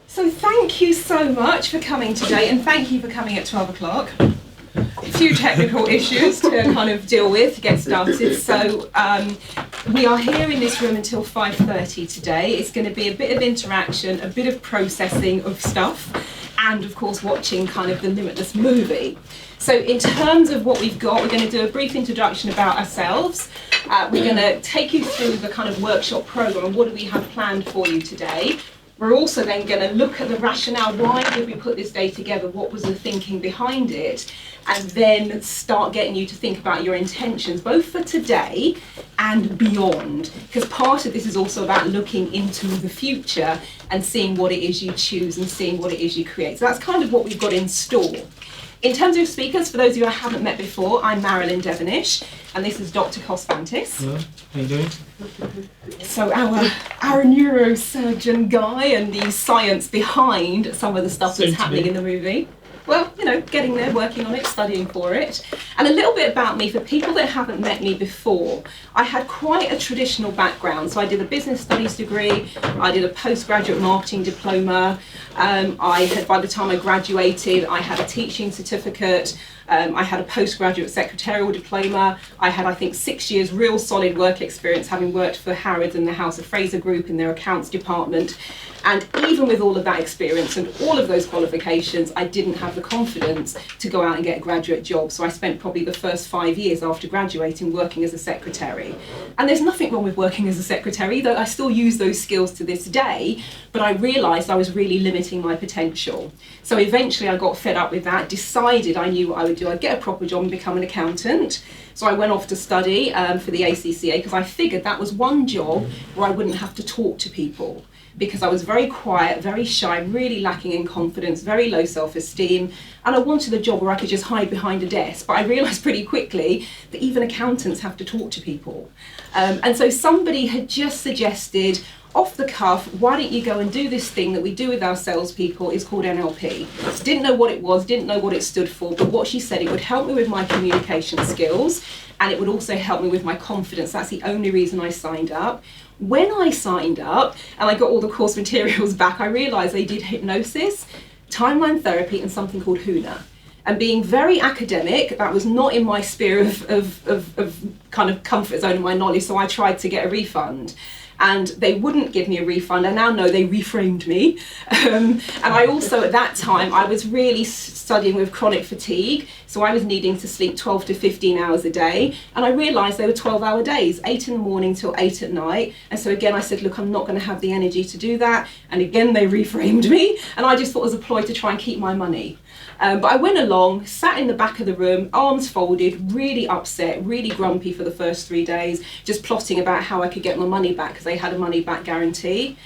So thank you so much for coming today, and thank you for coming at 12 o'clock. A few technical issues to kind of deal with to get started. So we are here in this room until 5:30 today. It's going to be a bit of interaction, a bit of processing of stuff, and of course watching kind of the Limitless movie. So in terms of what we've got, we're going to do a brief introduction about ourselves. We're going to take you through the kind of workshop program and what do we have planned for you today. We're also then going to look at the rationale, why did we put this day together, what was the thinking behind it, and then start getting you to think about your intentions, both for today and beyond, because part of this is also about looking into the future and seeing what it is you choose and seeing what it is you create. So that's kind of what we've got in store. In terms of speakers, for those of you I haven't met before, I'm Marilyn Devonish, and this is Dr. Cosfantis. Hello, how you doing? So our neurosurgeon guy and the science behind some of the stuff that's happening in the movie. Well, you know, getting there, working on it, studying for it. And a little bit about me, for people that haven't met me before, I had quite a traditional background. So I did a business studies degree, I did a postgraduate marketing diploma, by the time I graduated, I had a teaching certificate, I had a postgraduate secretarial diploma, I had, I think, 6 years real solid work experience, having worked for Harrods and the House of Fraser Group in their accounts department. And even with all of that experience and all of those qualifications, I didn't have the confidence to go out and get a graduate job. So I spent probably the first 5 years after graduating working as a secretary. And there's nothing wrong with working as a secretary, though I still use those skills to this day, but I realised I was really limiting my potential. So eventually I got fed up with that, decided I knew what I would do. I'd get a proper job and become an accountant. So I went off to study for the ACCA, because I figured that was one job where I wouldn't have to talk to people, because I was very quiet, very shy, really lacking in confidence, very low self-esteem, and I wanted a job where I could just hide behind a desk. But I realised pretty quickly that even accountants have to talk to people. And so somebody had just suggested, off the cuff, why don't you go and do this thing that we do with our salespeople, is called NLP. Didn't know what it was, didn't know what it stood for, but what she said, it would help me with my communication skills, and it would also help me with my confidence. That's the only reason I signed up. When I signed up and I got all the course materials back, I realised they did hypnosis, timeline therapy, and something called Kuna. And being very academic, that was not in my sphere of kind of comfort zone of my knowledge, so I tried to get a refund. And they wouldn't give me a refund. I now know they reframed me. And I also, at that time, I was really studying with chronic fatigue. So I was needing to sleep 12 to 15 hours a day. And I realised they were 12-hour days, 8 in the morning till 8 at night. And so again, I said, look, I'm not going to have the energy to do that. And again, they reframed me. And I just thought it was a ploy to try and keep my money. But I went along, sat in the back of the room, arms folded, really upset, really grumpy for the first 3 days, just plotting about how I could get my money back, because they had a money back guarantee.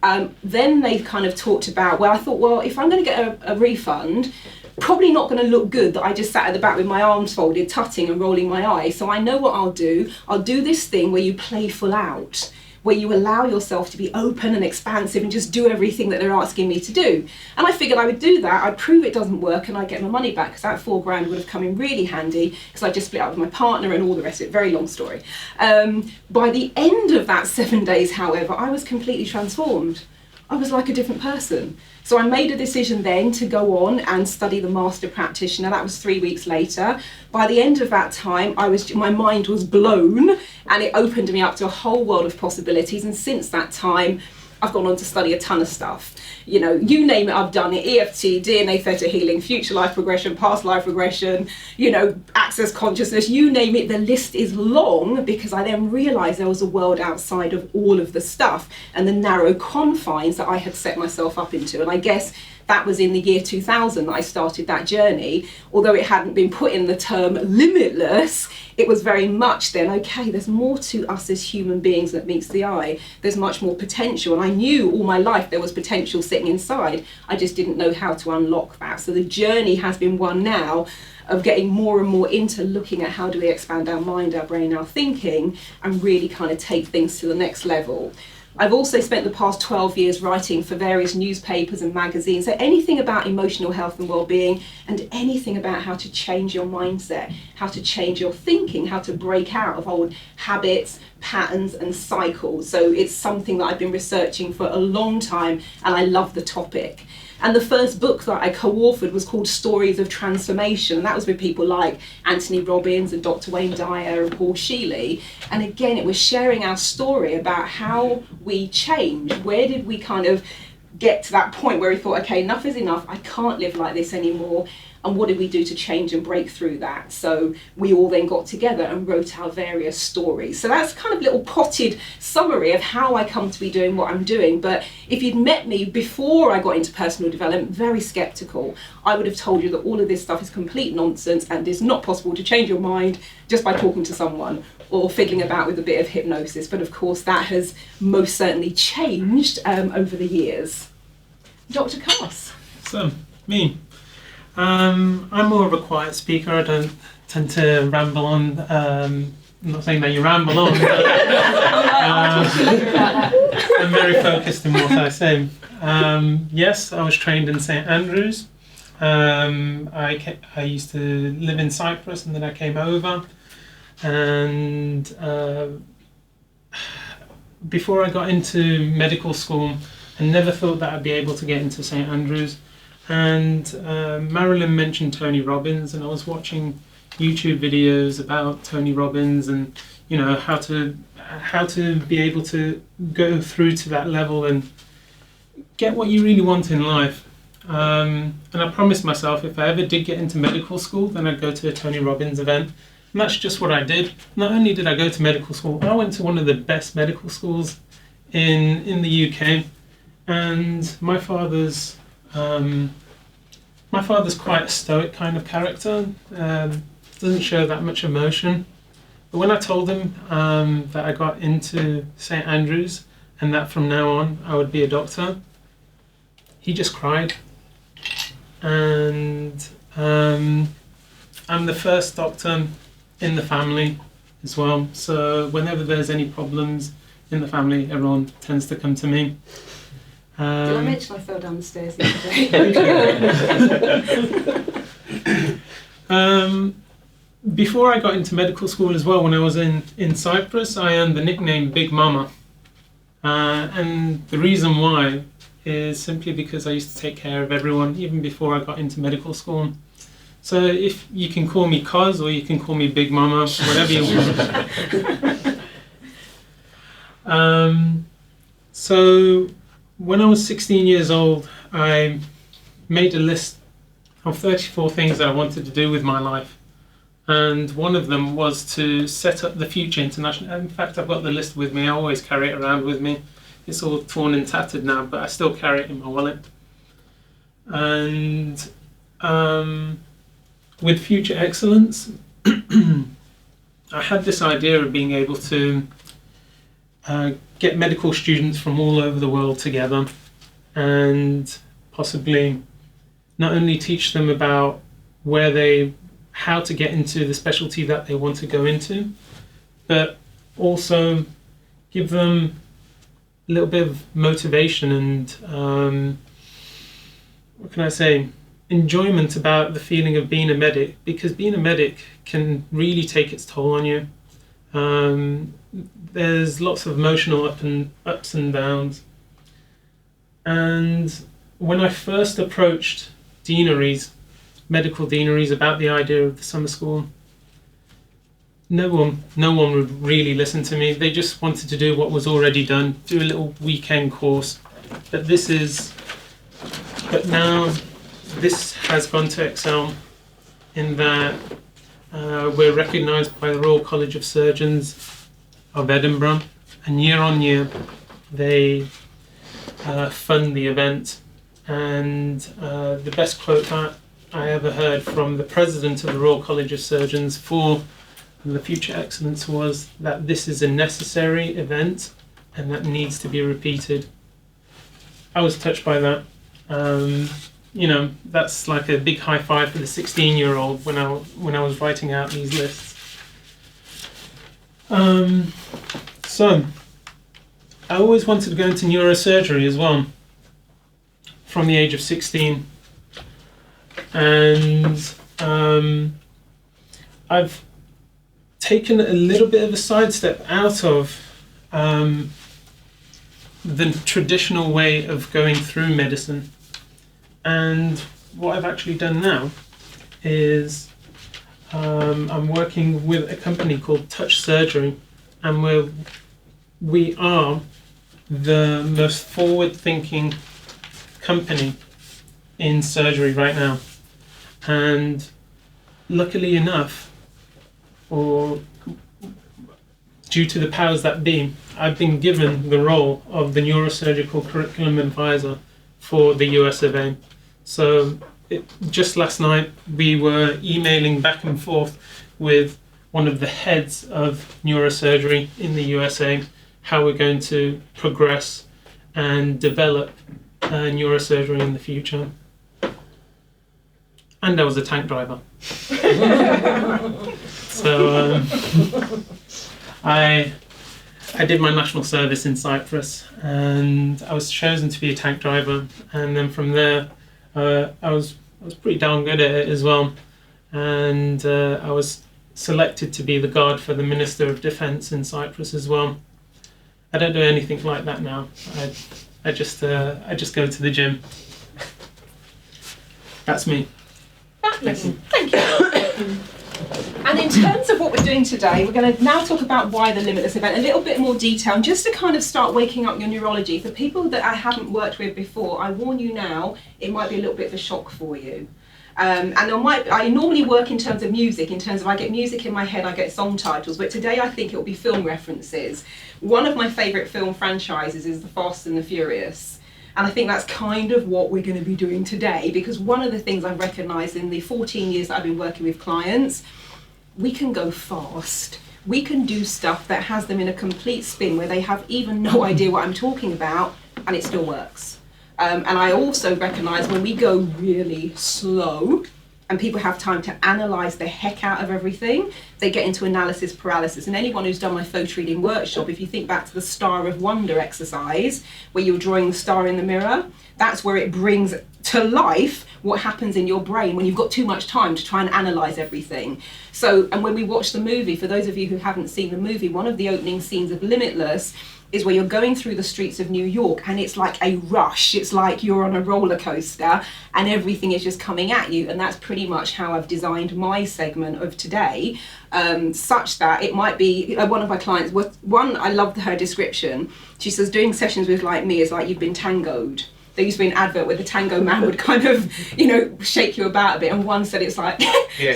Then they kind of talked about, well, I thought, well, if I'm going to get a refund, probably not going to look good that I just sat at the back with my arms folded, tutting and rolling my eyes. So I know what I'll do. I'll do this thing where you play full out, where you allow yourself to be open and expansive and just do everything that they're asking me to do. And I figured I would do that, I'd prove it doesn't work, and I'd get my money back, because that $4,000 would have come in really handy, because I just split up with my partner and all the rest of it. Very long story. By the end of that 7 days, however, I was completely transformed. I was like a different person. So I made a decision then to go on and study the Master Practitioner. That was 3 weeks later. By the end of that time, my mind was blown, and it opened me up to a whole world of possibilities. And since that time, I've gone on to study a ton of stuff. You know, you name it, I've done it. EFT, DNA theta healing, future life regression, past life regression, you know, access consciousness, you name it, the list is long, because I then realised there was a world outside of all of the stuff and the narrow confines that I had set myself up into. And I guess that was in the year 2000 that I started that journey. Although it hadn't been put in the term limitless, it was very much then, okay, there's more to us as human beings that meets the eye. There's much more potential. And I knew all my life there was potential sitting inside. I just didn't know how to unlock that. So the journey has been one now of getting more and more into looking at how do we expand our mind, our brain, our thinking, and really kind of take things to the next level. I've also spent the past 12 years writing for various newspapers and magazines, so anything about emotional health and well-being, and anything about how to change your mindset, how to change your thinking, how to break out of old habits, patterns and cycles. So it's something that I've been researching for a long time, and I love the topic. And the first book that I co-authored was called Stories of Transformation, and that was with people like Anthony Robbins and Dr. Wayne Dyer and Paul Shealy. And again, it was sharing our story about how we change. Where did we kind of get to that point where we thought, okay, enough is enough, I can't live like this anymore, and what did we do to change and break through that? So we all then got together and wrote our various stories. So that's kind of a little potted summary of how I come to be doing what I'm doing. But if you'd met me before I got into personal development, very skeptical, I would have told you that all of this stuff is complete nonsense and it's not possible to change your mind just by talking to someone or fiddling about with a bit of hypnosis. But of course that has most certainly changed over the years. Dr. Cass. So, me. I'm more of a quiet speaker. I don't tend to ramble on. I'm not saying that you ramble on, but I'm very focused in what I say. Yes, I was trained in St Andrews. I used to live in Cyprus and then I came over. And before I got into medical school, I never thought that I'd be able to get into St Andrews. And Marilyn mentioned Tony Robbins, and I was watching YouTube videos about Tony Robbins and how to be able to go through to that level and get what you really want in life. And I promised myself if I ever did get into medical school, then I'd go to a Tony Robbins event. And that's just what I did. Not only did I go to medical school, I went to one of the best medical schools in the UK. And my father's quite a stoic kind of character, doesn't show that much emotion. But when I told him that I got into St Andrews and that from now on I would be a doctor, he just cried. And I'm the first doctor in the family as well, so whenever there's any problems in the family, everyone tends to come to me. Did I mention I fell down the stairs the other day? Before I got into medical school as well, when I was in Cyprus, I earned the nickname Big Mama. And the reason why is simply because I used to take care of everyone, even before I got into medical school. So if you can call me Cos or you can call me Big Mama, whatever you want. So when I was 16 years old, I made a list of 34 things that I wanted to do with my life. And one of them was to set up the Future International. In fact, I've got the list with me. I always carry it around with me. It's all torn and tattered now, but I still carry it in my wallet. And with Future Excellence, I had this idea of being able to get medical students from all over the world together and possibly not only teach them about how to get into the specialty that they want to go into, but also give them a little bit of motivation and enjoyment about the feeling of being a medic, because being a medic can really take its toll on you. There's lots of emotional ups and downs. And when I first approached medical deaneries about the idea of the summer school, no one would really listen to me. They just wanted to do what was already done, do a little weekend course. But now this has gone to excel in that we're recognised by the Royal College of Surgeons of Edinburgh, and year on year they fund the event. And the best quote that I ever heard from the president of the Royal College of Surgeons for the Future Excellence was that this is a necessary event and that needs to be repeated. I was touched by that. That's like a big high five for the 16-year-old when I was writing out these lists. So I always wanted to go into neurosurgery as well, from the age of 16. And I've taken a little bit of a sidestep out of the traditional way of going through medicine. And what I've actually done now is I'm working with a company called Touch Surgery, and we are the most forward-thinking company in surgery right now. And luckily enough, or due to the powers that be, I've been given the role of the neurosurgical curriculum advisor for the US of A. So just last night we were emailing back and forth with one of the heads of neurosurgery in the USA, how we're going to progress and develop neurosurgery in the future. And I was a tank driver. So I did my national service in Cyprus, and I was chosen to be a tank driver. And then from there, I was pretty darn good at it as well. And I was selected to be the guard for the Minister of Defence in Cyprus as well. I don't do anything like that now. I just go to the gym. That's me. Fabulous. Thank you. And in terms of what we're doing today, we're going to now talk about why the Limitless event, a little bit more detail, and just to kind of start waking up your neurology. For people that I haven't worked with before, I warn you now, it might be a little bit of a shock for you. And I normally work in terms of music, in terms of I get music in my head, I get song titles, but today I think it will be film references. One of my favourite film franchises is The Fast and the Furious. And I think that's kind of what we're going to be doing today, because one of the things I've recognised in the 14 years that I've been working with clients, we can go fast. We can do stuff that has them in a complete spin where they have even no idea what I'm talking about, and it still works. And I also recognise when we go really slow and people have time to analyse the heck out of everything, they get into analysis paralysis. And anyone who's done my photo reading workshop, if you think back to the Star of Wonder exercise, where you're drawing the star in the mirror, that's where it brings to life what happens in your brain when you've got too much time to try and analyse everything. So, and when we watch the movie, for those of you who haven't seen the movie, one of the opening scenes of Limitless is where you're going through the streets of New York and it's like a rush. It's like you're on a roller coaster and everything is just coming at you. And that's pretty much how I've designed my segment of today, such that it might be one of my clients, I loved her description. She says, doing sessions with like me is like you've been tangoed. There used to be an advert where the tango man would kind of, shake you about a bit, and one said it's like, you're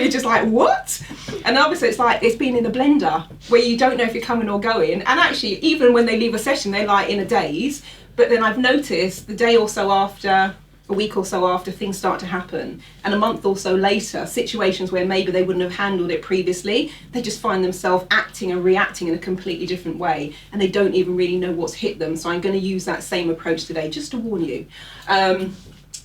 just like, what? And obviously it's like, it's been in a blender, where you don't know if you're coming or going, and actually, even when they leave a session, they're like in a daze, but then I've noticed the day or so after, a week or so after, things start to happen, and a month or so later, situations where maybe they wouldn't have handled it previously, they just find themselves acting and reacting in a completely different way, and they don't even really know what's hit them. So I'm going to use that same approach today, just to warn you.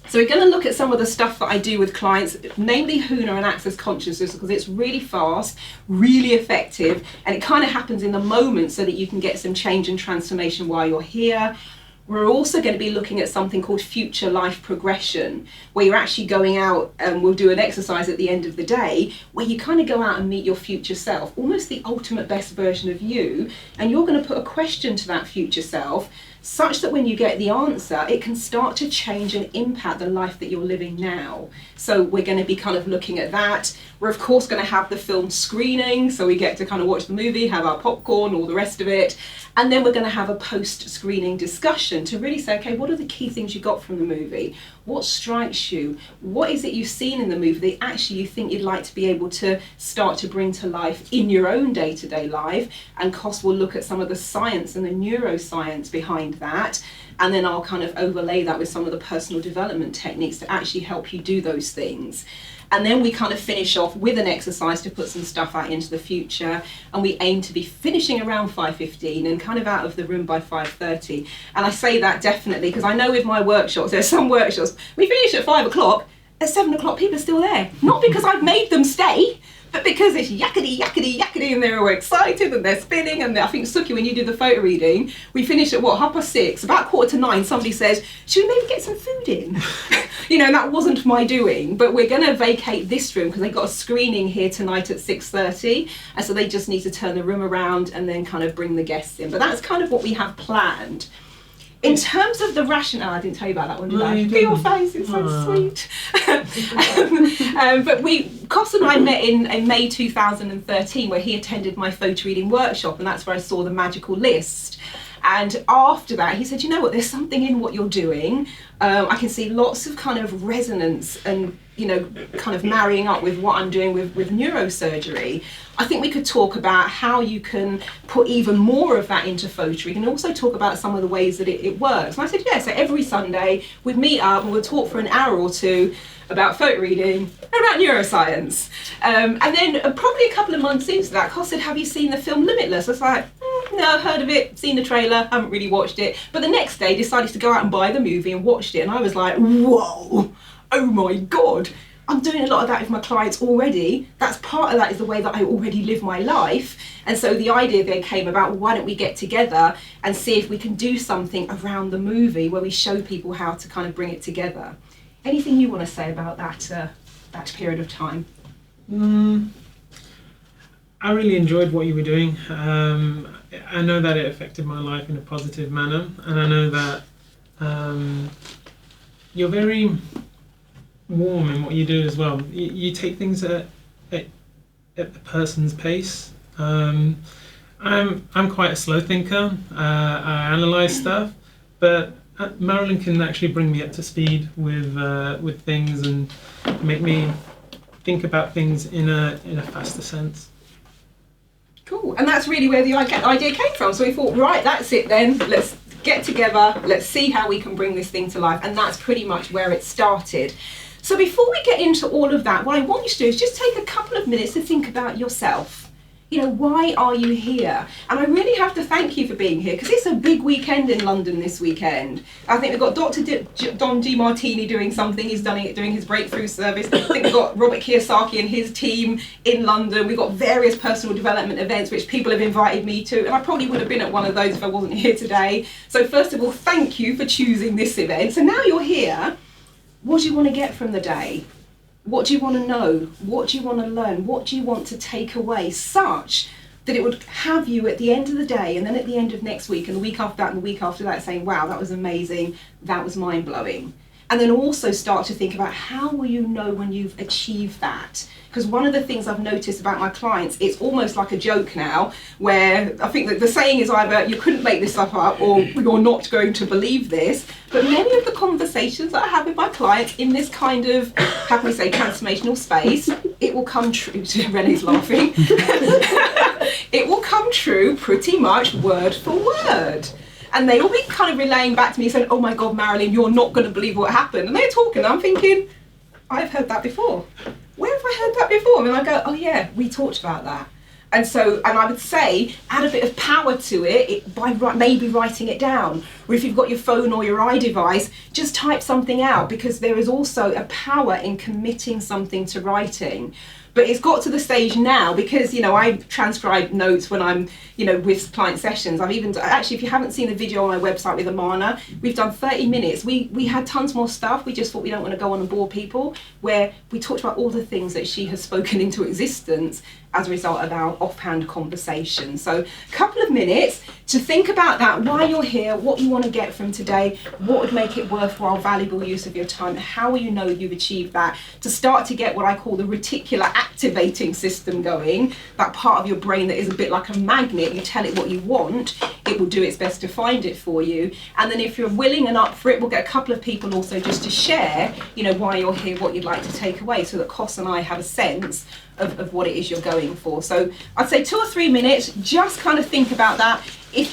So we're going to look at some of the stuff that I do with clients, namely Kuna and Access Consciousness, because it's really fast, really effective, and it kind of happens in the moment so that you can get some change and transformation while you're here. We're also going to be looking at something called future life progression, where you're actually going out, and we'll do an exercise at the end of the day, where you kind of go out and meet your future self, almost the ultimate best version of you, and you're going to put a question to that future self, such that when you get the answer, it can start to change and impact the life that you're living now. So we're going to be kind of looking at that. We're of course going to have the film screening, so we get to kind of watch the movie, have our popcorn, all the rest of it. And then we're going to have a post-screening discussion to really say, okay, what are the key things you got from the movie? What strikes you? What is it you've seen in the movie that actually you think you'd like to be able to start to bring to life in your own day-to-day life? And Cos will look at some of the science and the neuroscience behind that. And then I'll kind of overlay that with some of the personal development techniques to actually help you do those things. And then we kind of finish off with an exercise to put some stuff out into the future. And we aim to be finishing around 5:15 and kind of out of the room by 5:30. And I say that definitely because I know with my workshops, there's some workshops, we finish at 5 o'clock, at 7 o'clock people are still there. Not because I've made them stay, But because it's yakety, yakety, yakety, and they're all excited and they're spinning, and I think, Suki, when you did the photo reading, we finished at 6:30, about 8:45, somebody says, should we maybe get some food in? And that wasn't my doing, but we're going to vacate this room because they've got a screening here tonight at 6:30, and so they just need to turn the room around and then kind of bring the guests in. But that's kind of what we have planned. In terms of the rationale, I didn't tell you about that one, did I? Look at your face, it's so sweet. But Kos and I met in May 2013, where he attended my photo reading workshop, and that's where I saw the magical list. And after that, he said, you know what, there's something in what you're doing. I can see lots of kind of resonance and, kind of marrying up with what I'm doing with neurosurgery. I think we could talk about how you can put even more of that into photo reading, and also talk about some of the ways that it works. And I said, yeah, so every Sunday we'd meet up and we'd talk for an hour or two about photo reading and about neuroscience. And then probably a couple of months into that, Kos said, have you seen the film Limitless? I was like, no, heard of it, seen the trailer, haven't really watched it. But the next day decided to go out and buy the movie and watched it, and I was like, whoa, oh my God. I'm doing a lot of that with my clients already. That's part of that is the way that I already live my life. And so the idea then came about, why don't we get together and see if we can do something around the movie where we show people how to kind of bring it together. Anything you want to say about that period of time? I really enjoyed what you were doing. I know that it affected my life in a positive manner, and I know that you're very warm in what you do as well. You take things at the person's pace. I'm quite a slow thinker. I analyze stuff, but Marilyn can actually bring me up to speed with things and make me think about things in a faster sense. Cool, and that's really where the idea came from. So we thought, right, that's it then. Let's get together. Let's see how we can bring this thing to life, and that's pretty much where it started. So before we get into all of that, what I want you to do is just take a couple of minutes to think about yourself. Why are you here? And I really have to thank you for being here, because it's a big weekend in London this weekend. I think we've got Dr. Don DiMartini doing something. He's doing his breakthrough service. I think we've got Robert Kiyosaki and his team in London. We've got various personal development events which people have invited me to, and I probably would have been at one of those if I wasn't here today. So first of all, thank you for choosing this event. So now you're here. What do you want to get from the day? What do you want to know? What do you want to learn? What do you want to take away, such that it would have you at the end of the day, and then at the end of next week and the week after that and the week after that, saying, wow, that was amazing, that was mind-blowing. And then also start to think about, how will you know when you've achieved that? Because one of the things I've noticed about my clients, it's almost like a joke now, where I think that the saying is either you couldn't make this stuff up or you're not going to believe this. But many of the conversations that I have with my clients in this kind of, how can we say, transformational space, it will come true. Renee's laughing. It will come true pretty much word for word. And they all be kind of relaying back to me saying, oh my God, Marilyn, you're not going to believe what happened. And they're talking, and I'm thinking, I've heard that before. Where have I heard that before? And I go, oh yeah, we talked about that. And I would say, add a bit of power to it by maybe writing it down. Or if you've got your phone or your iDevice, just type something out, because there is also a power in committing something to writing. But it's got to the stage now, because I transcribe notes when I'm with client sessions. I've even actually, if you haven't seen the video on my website with Amana, we've done 30 minutes. We had tons more stuff. We just thought we don't want to go on and bore people, where we talked about all the things that she has spoken into existence as a result of our offhand conversation. So a couple of minutes to think about that, why you're here, what you want to get from today, what would make it worthwhile, valuable use of your time, how will you know you've achieved that, to start to get what I call the reticular activating system going, that part of your brain that is a bit like a magnet. You tell it what you want, it will do its best to find it for you. And then if you're willing and up for it, we'll get a couple of people also just to share, why you're here, what you'd like to take away, so that Kos and I have a sense of what it is you're going for. So I'd say 2 or 3 minutes, just kind of think about that. If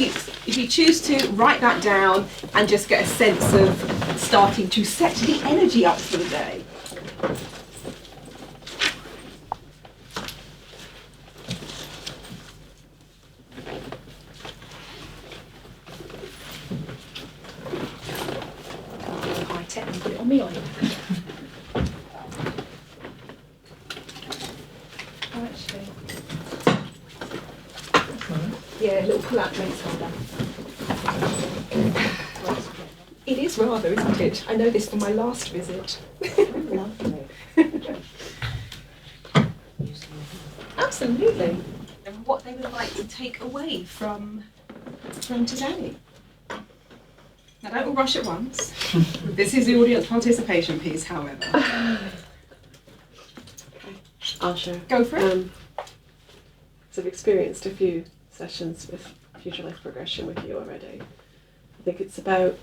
you choose to, write that down and just get a sense of starting to set the energy up for the day. High tech and put it on me, on you. helpful actually. Yeah, a little pull-out drinks holder. It is rather, isn't it? I know this from my last visit. Lovely. Absolutely. And what they would like to take away from today. Now don't all rush at once. This is the audience participation piece, however. I'll share. Go for it. So I've experienced a few sessions with future life progression with you already. I think it's about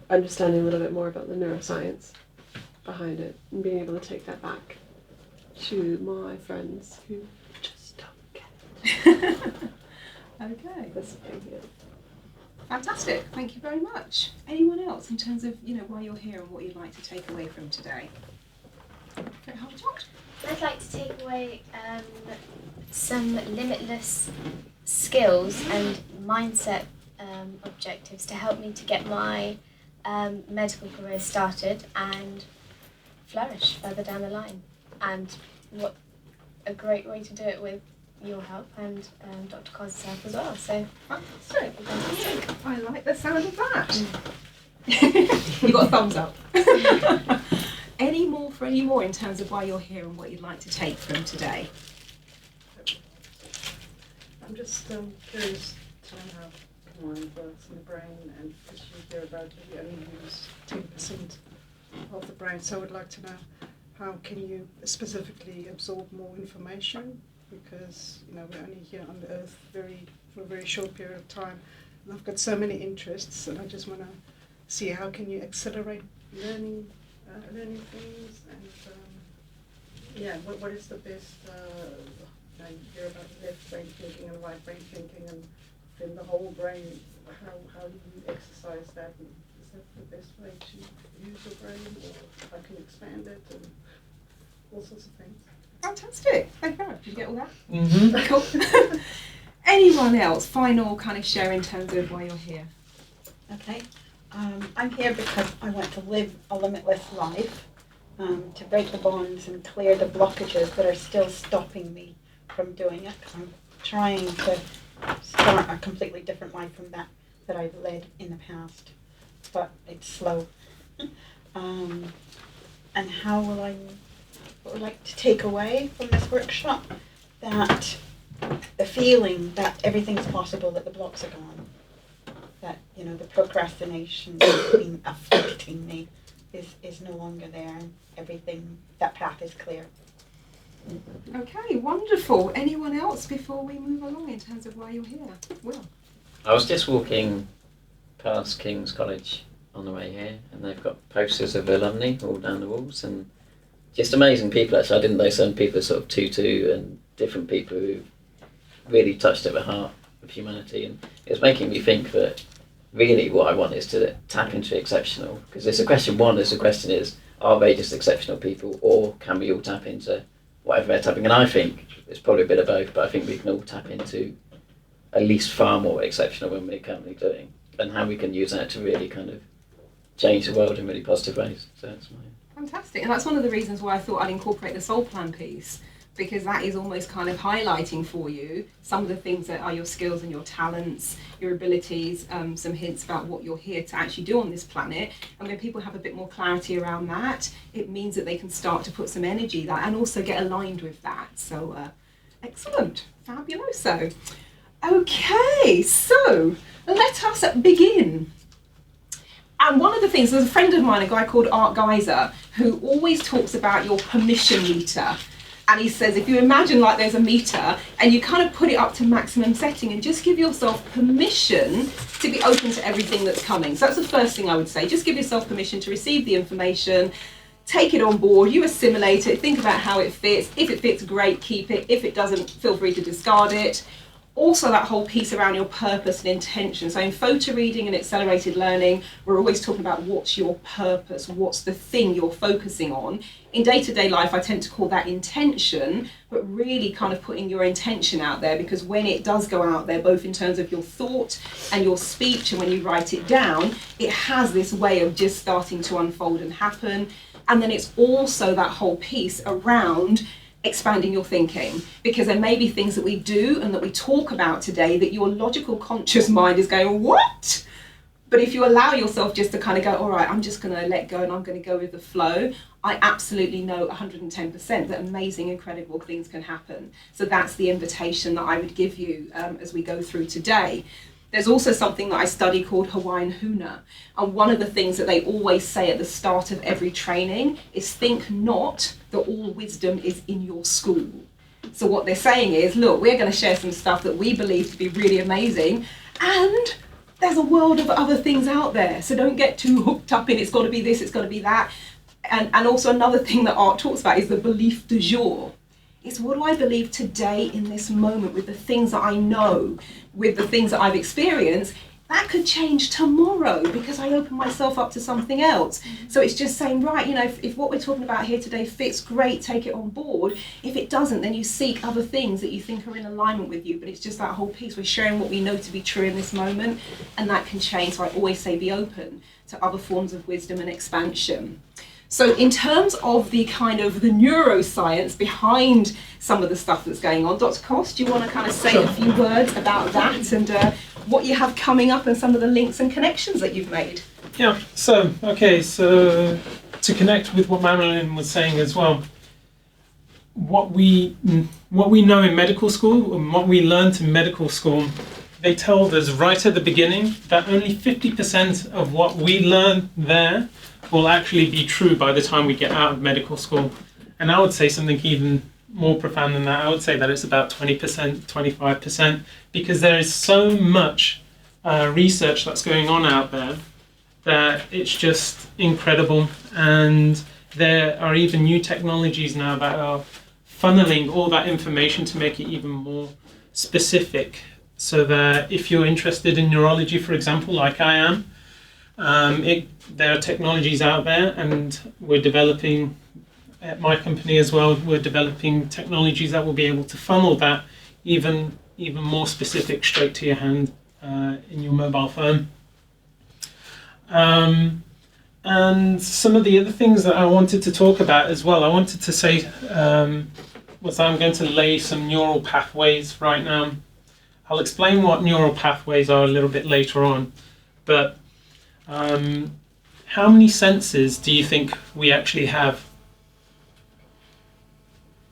understanding a little bit more about the neuroscience behind it and being able to take that back to my friends who just don't get it. Okay. This thing, yeah. Fantastic. Thank you very much. Anyone else in terms of, why you're here and what you'd like to take away from today? Okay, hold on. I'd like to take away some limitless skills and mindset objectives to help me to get my medical career started and flourish further down the line. And what a great way to do it with your help and Dr. Cos's help as well. So Fantastic. I like the sound of that. You got a thumbs up. Any more in terms of why you're here and what you'd like to take from today? I'm just curious to know how mind works in the brain, and because you hear about it, you only use 10% of the brain, so I would like to know how can you specifically absorb more information, because we're only here on the earth for a very short period of time, and I've got so many interests, and I just want to see how can you accelerate learning things, and what is the best, you hear about left brain thinking and right brain thinking, and then the whole brain, how do you exercise that? Is that the best way to use your brain, or how can you expand it, and all sorts of things? Fantastic. Thank you very much. Did you get all that? Mm-hmm. Cool. Anyone else? Final kind of share in terms of why you're here. Okay. I'm here because I want to live a limitless life, to break the bonds and clear the blockages that are still stopping me from doing it. I'm trying to start a completely different life from that I've led in the past, but it's slow. And what would I like to take away from this workshop? That the feeling that everything's possible, that the blocks are gone, that the procrastination that's been afflicting me is no longer there, and everything, that path is clear. Okay, wonderful. Anyone else before we move along in terms of why you're here? Will? I was just walking past King's College on the way here, and they've got posters of alumni all down the walls, and just amazing people. Actually, I didn't know some people, sort of Tutu and different people who really touched at the heart of humanity, and it was making me think that really what I want is to tap into exceptional, because it's a question. One is the question is, are they just exceptional people, or can we all tap into whatever they're tapping? And I think it's probably a bit of both, but I think we can all tap into at least far more exceptional than we're currently doing, and how we can use that to really kind of change the world in really positive ways. So that's my... Fantastic. And that's one of the reasons why I thought I'd incorporate the soul plan piece, because that is almost kind of highlighting for you some of the things that are your skills and your talents, your abilities, some hints about what you're here to actually do on this planet. And when people have a bit more clarity around that, it means that they can start to put some energy there and also get aligned with that. So excellent, fabuloso. Okay, so let us begin. And one of the things, there's a friend of mine, a guy called Art Geyser, who always talks about your permission meter. And he says, if you imagine like there's a meter and you kind of put it up to maximum setting and just give yourself permission to be open to everything that's coming. So that's the first thing I would say. Just give yourself permission to receive the information, take it on board, you assimilate it, think about how it fits. If it fits, great, keep it. If it doesn't, feel free to discard it. Also that whole piece around your purpose and intention. So in photo reading and accelerated learning, we're always talking about what's your purpose, what's the thing you're focusing on. In day-to-day life, I tend to call that intention, but really kind of putting your intention out there, because when it does go out there, both in terms of your thought and your speech, and when you write it down, it has this way of just starting to unfold and happen. And then it's also that whole piece around expanding your thinking, because there may be things that we do and that we talk about today that your logical conscious mind is going, what? But if you allow yourself just to kind of go, all right, I'm just going to let go and I'm going to go with the flow, I absolutely know 110% that amazing, incredible things can happen. So that's the invitation that I would give you as we go through today. There's also something that I study called Hawaiian Kuna. And one of the things that they always say at the start of every training is think not that all wisdom is in your school. So what they're saying is, look, we're going to share some stuff that we believe to be really amazing, and there's a world of other things out there. So don't get too hooked up in it's got to be this, it's got to be that. And also another thing that art talks about is the belief du jour. It's what do I believe today in this moment with the things that I know, with the things that I've experienced. That could change tomorrow because I open myself up to something else. So it's just saying, right, you know, if what we're talking about here today fits, great, take it on board. If it doesn't, then you seek other things that you think are in alignment with you. But it's just that whole piece. We're sharing what we know to be true in this moment, and that can change. So I always say be open to other forms of wisdom and expansion. So in terms of the kind of the neuroscience behind some of the stuff that's going on, Dr. Koss, do you want to kind of say a few words about that and what you have coming up and some of the links and connections that you've made? Yeah, so to connect with what Marilyn was saying as well, what we know in medical school and what we learned in medical school, they told us right at the beginning that only 50% of what we learn there will actually be true by the time we get out of medical school. And I would say something even more profound than that. I would say that it's about 20%, 25%, because there is so much research that's going on out there that it's just incredible. And there are even new technologies now that are funneling all that information to make it even more specific. So that if you're interested in neurology, for example, like I am, there are technologies out there, and we're developing at my company as well. We're developing technologies that will be able to funnel that even more specific straight to your hand in your mobile phone. And some of the other things that I wanted to talk about as well, I wanted to say was I'm going to lay some neural pathways right now. I'll explain what neural pathways are a little bit later on, but how many senses do you think we actually have?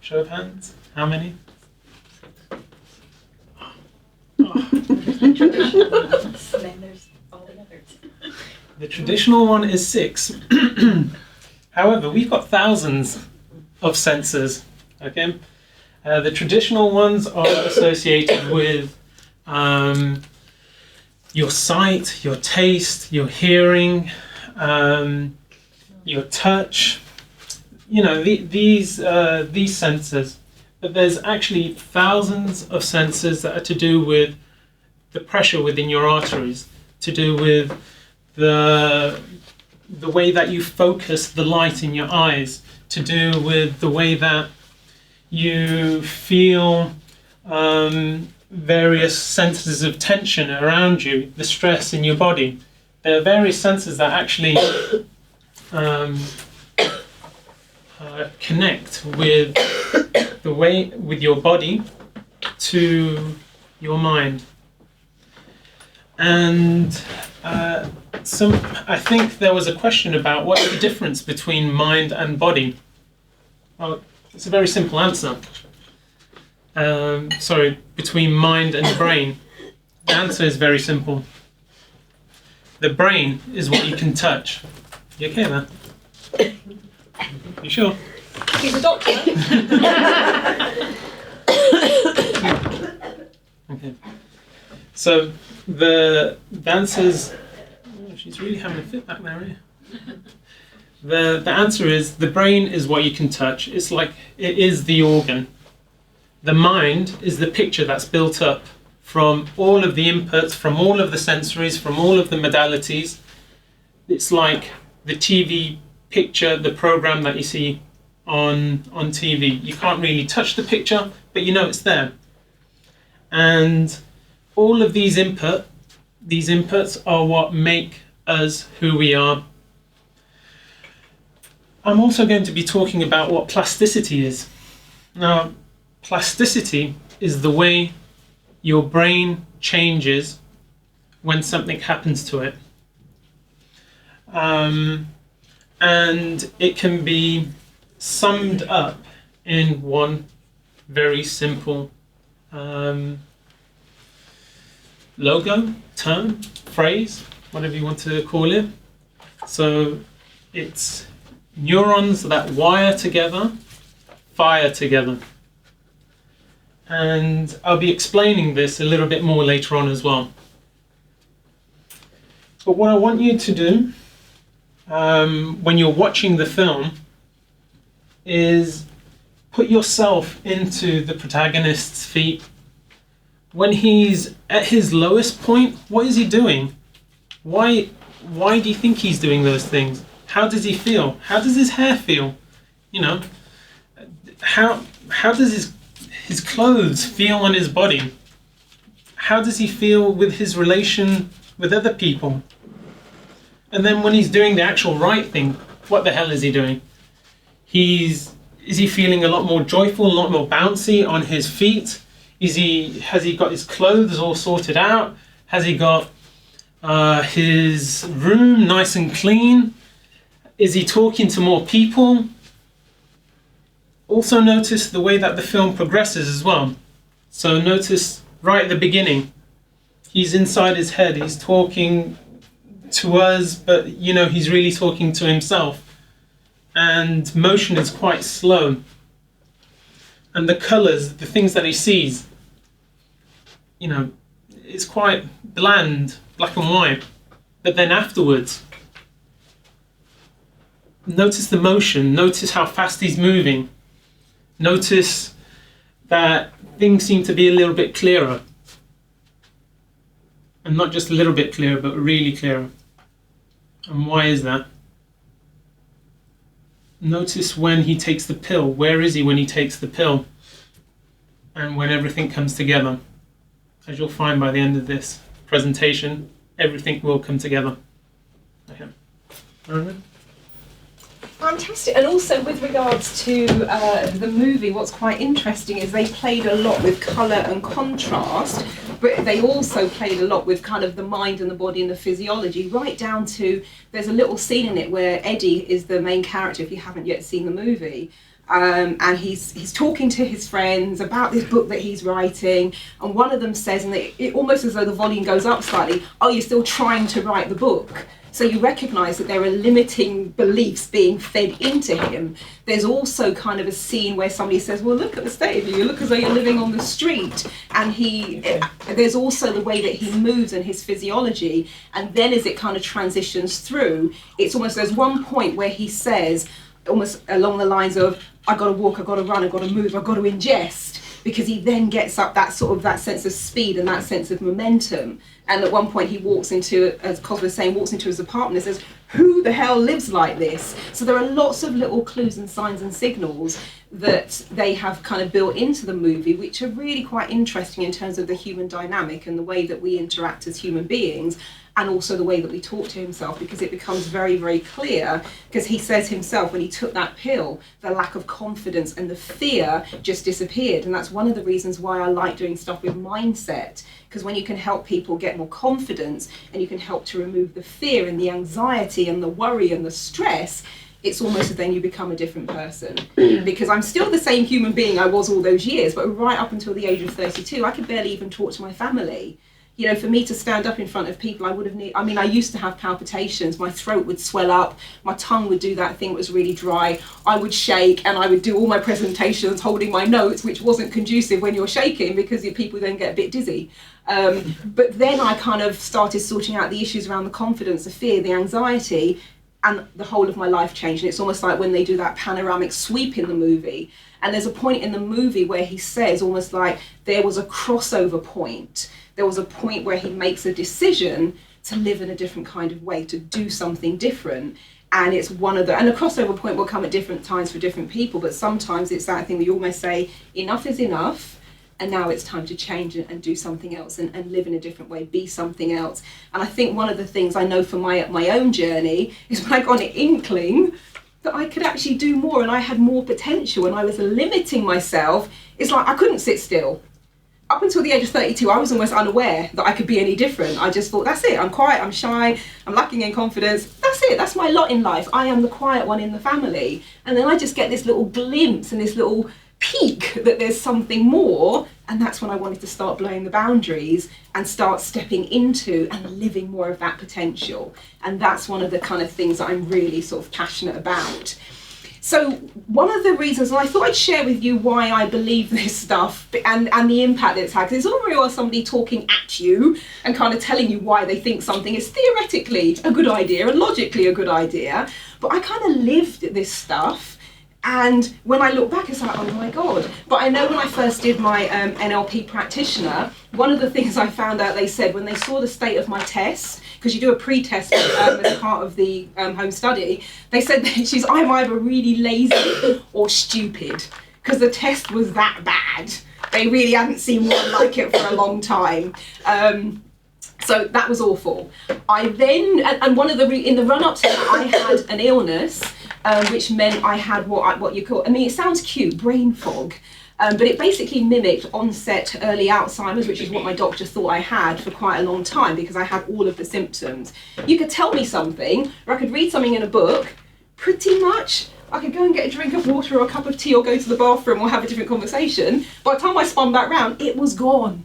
Show of hands. How many? The traditional one is 6. However, we've got thousands of senses. Okay, the traditional ones are associated with your sight, your taste, your hearing, your touch. You know, these senses. But there's actually thousands of senses that are to do with the pressure within your arteries, to do with the way that you focus the light in your eyes, to do with the way that you feel various senses of tension around you, the stress in your body. There are various senses that actually connect with the way with your body to your mind. And I think there was a question about what's the difference between mind and body. Well, it's a very simple answer. Between mind and brain. The answer is very simple. The brain is what you can touch. You okay there? You sure? He's a doctor. Okay. So the answer's... Oh, she's really having a fit back there, isn't she? The answer is the brain is what you can touch. It's like it is the organ. The mind is the picture that's built up from all of the inputs, from all of the sensories, from all of the modalities. It's like the TV picture, the program that you see on TV. You can't really touch the picture, but you know it's there. And all of these inputs are what make us who we are. I'm also going to be talking about what plasticity is. Now, plasticity is the way your brain changes when something happens to it. And it can be summed up in one very simple logo, term, phrase, whatever you want to call it. So it's neurons that wire together, fire together. And I'll be explaining this a little bit more later on as well. But what I want you to do when you're watching the film is put yourself into the protagonist's feet. When he's at his lowest point, what is he doing? Why do you think he's doing those things? How does he feel? How does his hair feel? You know, how does his clothes feel on his body? How does he feel with his relation with other people? And then when he's doing the actual right thing, what the hell is he doing? Is he feeling a lot more joyful, a lot more bouncy on his feet? Has he got his clothes all sorted out? Has he got his room nice and clean? Is he talking to more people? Also notice the way that the film progresses as well. So notice right at the beginning, he's inside his head, he's talking to us, but you know, he's really talking to himself. And motion is quite slow. And the colours, the things that he sees, you know, it's quite bland, black and white. But then afterwards, notice the motion, notice how fast he's moving. Notice that things seem to be a little bit clearer. And not just a little bit clearer, but really clearer. And why is that? Notice when he takes the pill. Where is he when he takes the pill? And when everything comes together. As you'll find by the end of this presentation, everything will come together. Okay. All right. Fantastic. And also with regards to the movie, what's quite interesting is they played a lot with colour and contrast, but they also played a lot with kind of the mind and the body and the physiology, right down to, there's a little scene in it where Eddie is the main character, if you haven't yet seen the movie. And he's talking to his friends about this book that he's writing, and one of them says, and it almost as though the volume goes up slightly, oh, you're still trying to write the book. So you recognise that there are limiting beliefs being fed into him. There's also kind of a scene where somebody says, well, look at the state of you, you look as though you're living on the street. And there's also the way that he moves and his physiology. And then as it kind of transitions through, it's almost, there's one point where he says, almost along the lines of, I've got to walk, I've got to run, I've got to move, I've got to ingest. Because he then gets up that sort of that sense of speed and that sense of momentum. And at one point he walks into, as Cos was saying, walks into his apartment and says, who the hell lives like this? So there are lots of little clues and signs and signals that they have kind of built into the movie, which are really quite interesting in terms of the human dynamic and the way that we interact as human beings, and also the way that we talk to himself, because it becomes very, very clear, because he says himself when he took that pill, the lack of confidence and the fear just disappeared. And that's one of the reasons why I like doing stuff with mindset, because when you can help people get more confidence and you can help to remove the fear and the anxiety and the worry and the stress, it's almost as then you become a different person. Because I'm still the same human being I was all those years, but right up until the age of 32, I could barely even talk to my family. You know, for me to stand up in front of people, I used to have palpitations, my throat would swell up, my tongue would do that thing that was really dry, I would shake, and I would do all my presentations holding my notes, which wasn't conducive when you're shaking, because people then get a bit dizzy. But then I kind of started sorting out the issues around the confidence, the fear, the anxiety, and the whole of my life changed. And it's almost like when they do that panoramic sweep in the movie, and there's a point in the movie where he says almost like there was a crossover point. There was a point where he makes a decision to live in a different kind of way, to do something different. And it's and a crossover point will come at different times for different people, but sometimes it's that thing where you almost say, enough is enough, and now it's time to change and do something else and live in a different way, be something else. And I think one of the things I know from my own journey is when I got an inkling that I could actually do more and I had more potential and I was limiting myself, it's like I couldn't sit still. Up until the age of 32, I was almost unaware that I could be any different. I just thought, that's it, I'm quiet, I'm shy, I'm lacking in confidence. That's it, that's my lot in life. I am the quiet one in the family. And then I just get this little glimpse and this little peek that there's something more. And that's when I wanted to start blowing the boundaries and start stepping into and living more of that potential. And that's one of the kind of things that I'm really sort of passionate about. So one of the reasons, and I thought I'd share with you why I believe this stuff and the impact that it's had, because it's all very well somebody talking at you and kind of telling you why they think something is theoretically a good idea and logically a good idea, but I kind of lived this stuff. And when I look back, it's like, oh my God. But I know when I first did my NLP practitioner, one of the things I found out, they said when they saw the state of my test, because you do a pre-test as part of the home study, they said that I'm either really lazy or stupid, because the test was that bad. They really hadn't seen one like it for a long time. So that was awful. I then, and one of in the run-up to that, I had an illness, which meant I had what you call, I mean, it sounds cute, brain fog. But it basically mimicked onset early Alzheimer's, which is what my doctor thought I had for quite a long time because I had all of the symptoms. You could tell me something, or I could read something in a book, pretty much. I could go and get a drink of water or a cup of tea or go to the bathroom or have a different conversation. By the time I spun back round, it was gone.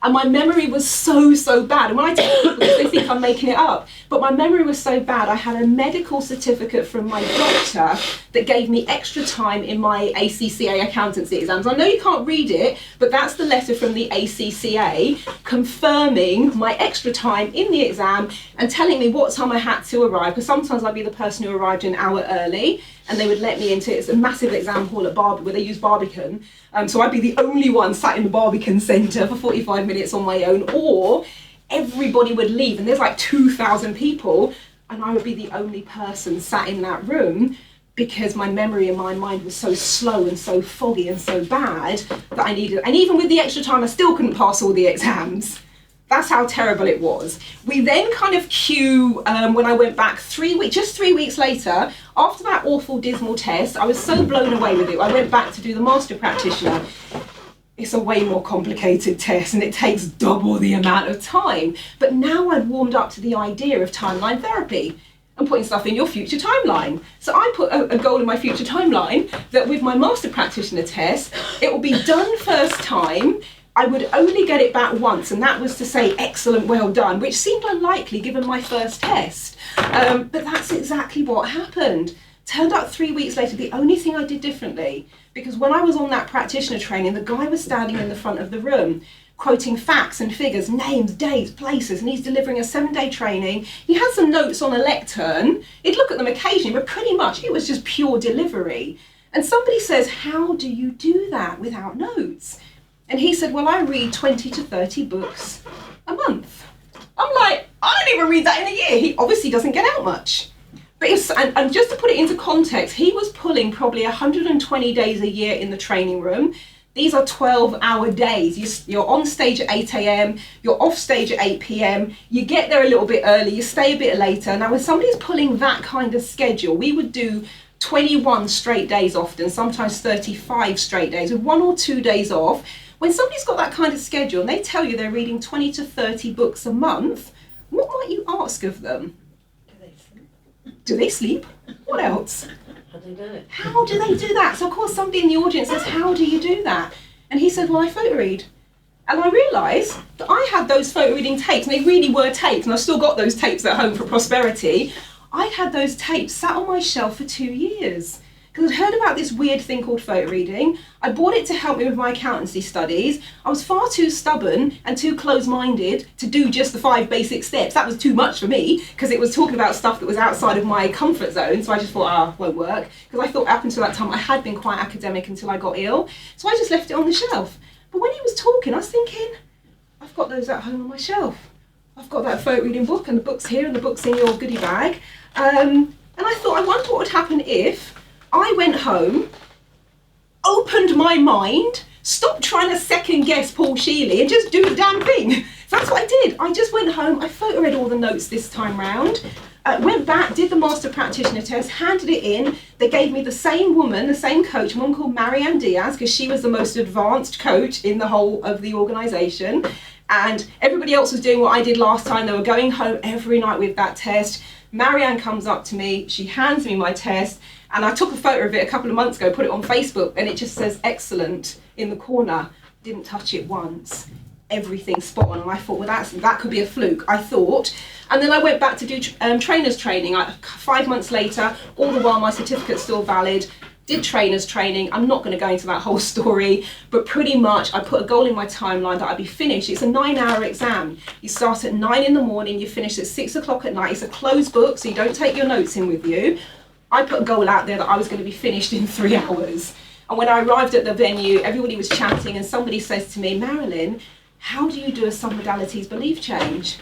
And my memory was so bad. And when I tell people this, they think I'm making it up. But my memory was so bad, I had a medical certificate from my doctor that gave me extra time in my ACCA accountancy exams. I know you can't read it, but that's the letter from the ACCA confirming my extra time in the exam and telling me what time I had to arrive. Because sometimes I'd be the person who arrived an hour early, and they would let me into, it's a massive exam hall at where they use Barbican. So I'd be the only one sat in the Barbican Centre for 45 minutes on my own, or everybody would leave and there's like 2,000 people and I would be the only person sat in that room because my memory and my mind was so slow and so foggy and so bad that I needed, and even with the extra time I still couldn't pass all the exams. That's how terrible it was. We then kind of when I went back just 3 weeks later, after that awful dismal test, I was so blown away with it. I went back to do the master practitioner. It's a way more complicated test and it takes double the amount of time. But now I'd warmed up to the idea of timeline therapy and putting stuff in your future timeline. So I put a goal in my future timeline that with my master practitioner test, it will be done first time. I would only get it back once, and that was to say excellent, well done, which seemed unlikely given my first test. But that's exactly what happened. Turned out 3 weeks later, the only thing I did differently, because when I was on that practitioner training, the guy was standing in the front of the room, quoting facts and figures, names, dates, places, and he's delivering a 7-day training. He had some notes on a lectern. He'd look at them occasionally, but pretty much it was just pure delivery. And somebody says, how do you do that without notes? And he said, well, I read 20 to 30 books a month. I'm like, I don't even read that in a year. He obviously doesn't get out much. But and just to put it into context, he was pulling probably 120 days a year in the training room. These are 12-hour days. You're on stage at 8 a.m., you're off stage at 8 p.m, you get there a little bit early, you stay a bit later. Now, when somebody's pulling that kind of schedule, we would do 21 straight days often, sometimes 35 straight days, with 1 or 2 days off. When somebody's got that kind of schedule and they tell you they're reading 20 to 30 books a month, what might you ask of them? Do they sleep? What else? How do they do it? How do they do that? So of course somebody in the audience says, how do you do that? And he said, well, I photo read. And I realised that I had those photo reading tapes, and they really were tapes, and I've still got those tapes at home for prosperity. I'd had those tapes sat on my shelf for 2 years. Because I'd heard about this weird thing called photo reading. I bought it to help me with my accountancy studies. I was far too stubborn and too close-minded to do just the 5 basic steps. That was too much for me because it was talking about stuff that was outside of my comfort zone. So I just thought, won't work. Because I thought up until that time I had been quite academic until I got ill. So I just left it on the shelf. But when he was talking, I was thinking, I've got those at home on my shelf. I've got that photo reading book, and the book's here, and the book's in your goodie bag. And I thought, I wonder what would happen if I went home, opened my mind, stopped trying to second guess Paul Sheely and just do the damn thing. So that's what I did. I just went home, I photo read all the notes this time round. went back, did the Master Practitioner test, handed it in. They gave me the same woman, the same coach, one called Marianne Diaz, because she was the most advanced coach in the whole of the organisation. And everybody else was doing what I did last time. They were going home every night with that test. Marianne comes up to me, she hands me my test, and I took a photo of it a couple of months ago, put it on Facebook, and it just says excellent in the corner. Didn't touch it once. Everything spot on. And I thought, well, that could be a fluke, I thought. And then I went back to do trainer's training. 5 months later, all the while my certificate's still valid. Did trainer's training. I'm not going to go into that whole story, but pretty much I put a goal in my timeline that I'd be finished. It's a 9-hour exam. You start at 9 in the morning, you finish at 6 o'clock at night. It's a closed book, so you don't take your notes in with you. I put a goal out there that I was going to be finished in 3 hours. And when I arrived at the venue, everybody was chatting, and somebody says to me, Marilyn, how do you do a submodalities belief change?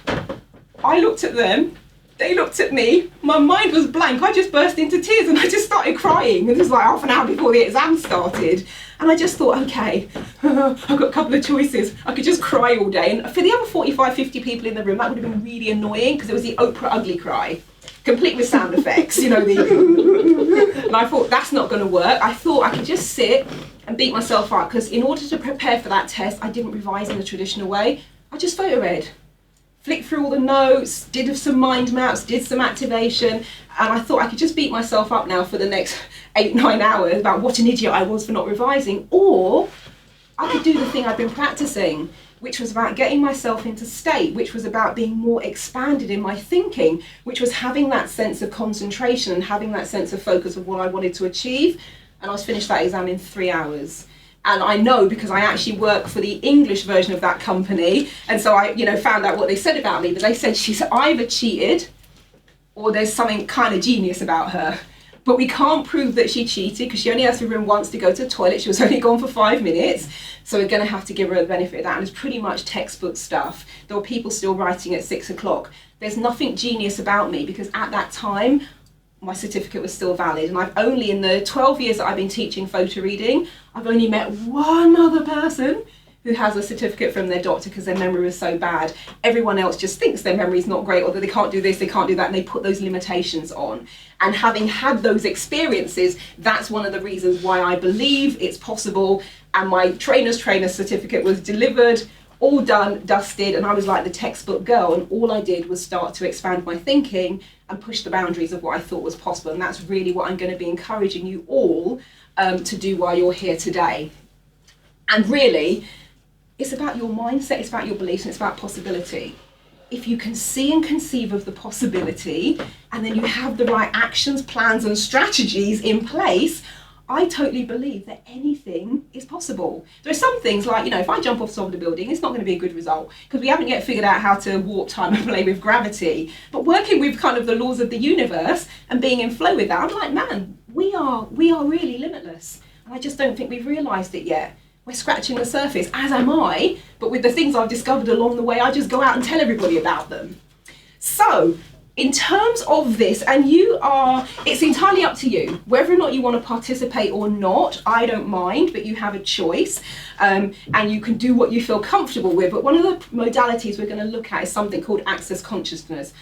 I looked at them, they looked at me, my mind was blank. I just burst into tears and I just started crying. It was like half an hour before the exam started. And I just thought, okay, I've got a couple of choices. I could just cry all day. And for the other 45, 50 people in the room, that would have been really annoying, because it was the Oprah ugly cry, complete with sound effects, you know, and I thought, that's not going to work. I thought I could just sit and beat myself up, because in order to prepare for that test, I didn't revise in the traditional way. I just photo read, flicked through all the notes, did some mind maps, did some activation, and I thought I could just beat myself up now for the next 8-9 hours about what an idiot I was for not revising, or I could do the thing I've been practicing, which was about getting myself into state, which was about being more expanded in my thinking, which was having that sense of concentration and having that sense of focus of what I wanted to achieve. And I was finished that exam in 3 hours. And I know, because I actually work for the English version of that company, and so I, found out what they said about me. But they said she's either cheated or there's something kind of genius about her. But we can't prove that she cheated, because she only has to room once to go to the toilet. She was only gone for 5 minutes. So we're going to have to give her the benefit of that. And it's pretty much textbook stuff. There were people still writing at 6 o'clock. There's nothing genius about me, because at that time, my certificate was still valid. And I've only, in the 12 years that I've been teaching photo reading, I've only met one other person who has a certificate from their doctor because their memory was so bad. Everyone else just thinks their memory is not great, or that they can't do this, they can't do that, and they put those limitations on. And having had those experiences, that's one of the reasons why I believe it's possible. And my trainer's trainer certificate was delivered, all done, dusted, and I was like the textbook girl, and all I did was start to expand my thinking and push the boundaries of what I thought was possible. And that's really what I'm going to be encouraging you all to do while you're here today. And really, it's about your mindset, it's about your beliefs, and it's about possibility. If you can see and conceive of the possibility, and then you have the right actions, plans, and strategies in place, I totally believe that anything is possible. There are some things like, if I jump off the top of the building, it's not going to be a good result, because we haven't yet figured out how to warp time and play with gravity. But working with kind of the laws of the universe and being in flow with that, I'm like, man, we are really limitless. And I just don't think we've realised it yet. We're scratching the surface, as am I, but with the things I've discovered along the way, I just go out and tell everybody about them. So, in terms of this, and it's entirely up to you, whether or not you want to participate or not, I don't mind, but you have a choice, and you can do what you feel comfortable with. But one of the modalities we're going to look at is something called access consciousness.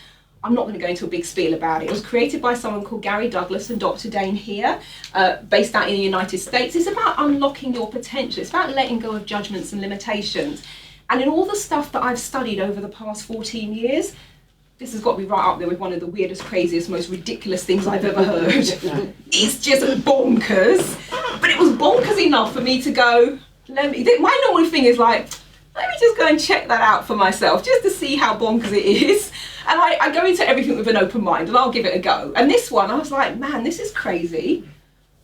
I'm not going to go into a big spiel about it. It was created by someone called Gary Douglas and Dr. Dane here, based out in the United States. It's about unlocking your potential. It's about letting go of judgments and limitations. And in all the stuff that I've studied over the past 14 years, this has got to be right up there with one of the weirdest, craziest, most ridiculous things I've ever heard. It's just bonkers. But it was bonkers enough for me to go, my normal thing is like, let me just go and check that out for myself, just to see how bonkers it is. And I go into everything with an open mind, and I'll give it a go. And this one, I was like, man, this is crazy.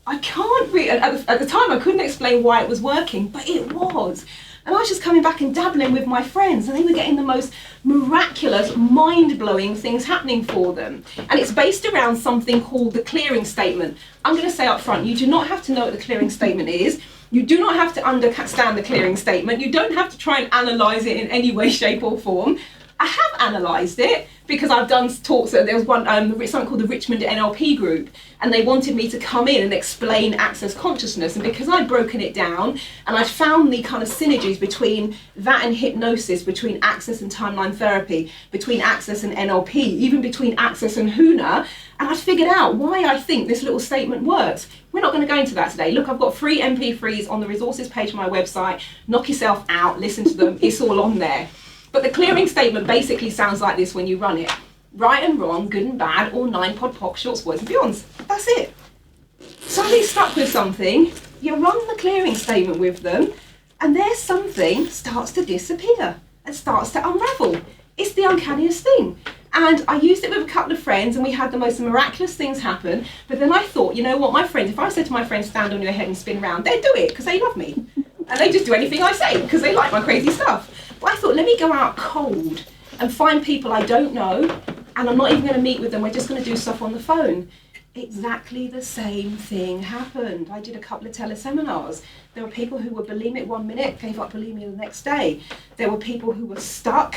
I can't really, at the time I couldn't explain why it was working, but it was. And I was just coming back and dabbling with my friends, and they were getting the most miraculous, mind-blowing things happening for them. And it's based around something called the clearing statement. I'm going to say up front, you do not have to know what the clearing statement is. You do not have to understand the clearing statement. You don't have to try and analyse it in any way, shape or form. I have analysed it because I've done talks. There was one, something called the Richmond NLP group, and they wanted me to come in and explain access consciousness. And because I'd broken it down and I'd found the kind of synergies between that and hypnosis, between access and timeline therapy, between access and NLP, even between access and Kuna, and I figured out why I think this little statement works. We're not going to go into that today. Look, I've got free MP3s on the resources page of my website. Knock yourself out, listen to them, it's all on there. But the clearing statement basically sounds like this when you run it. Right and wrong, good and bad, all 9 pod poc, shorts, boys and beyonds. That's it. Somebody's stuck with something, you run the clearing statement with them, and their something starts to disappear and starts to unravel. It's the uncanniest thing. And I used it with a couple of friends and we had the most miraculous things happen. But then I thought, you know what, my friends, if I said to my friends, stand on your head and spin around, they'd do it because they love me. And they just do anything I say because they like my crazy stuff. But I thought, let me go out cold and find people I don't know, and I'm not even going to meet with them, we're just going to do stuff on the phone. Exactly the same thing happened. I did a couple of teleseminars. There were people who were bulimic 1 minute, gave up bulimia the next day. There were people who were stuck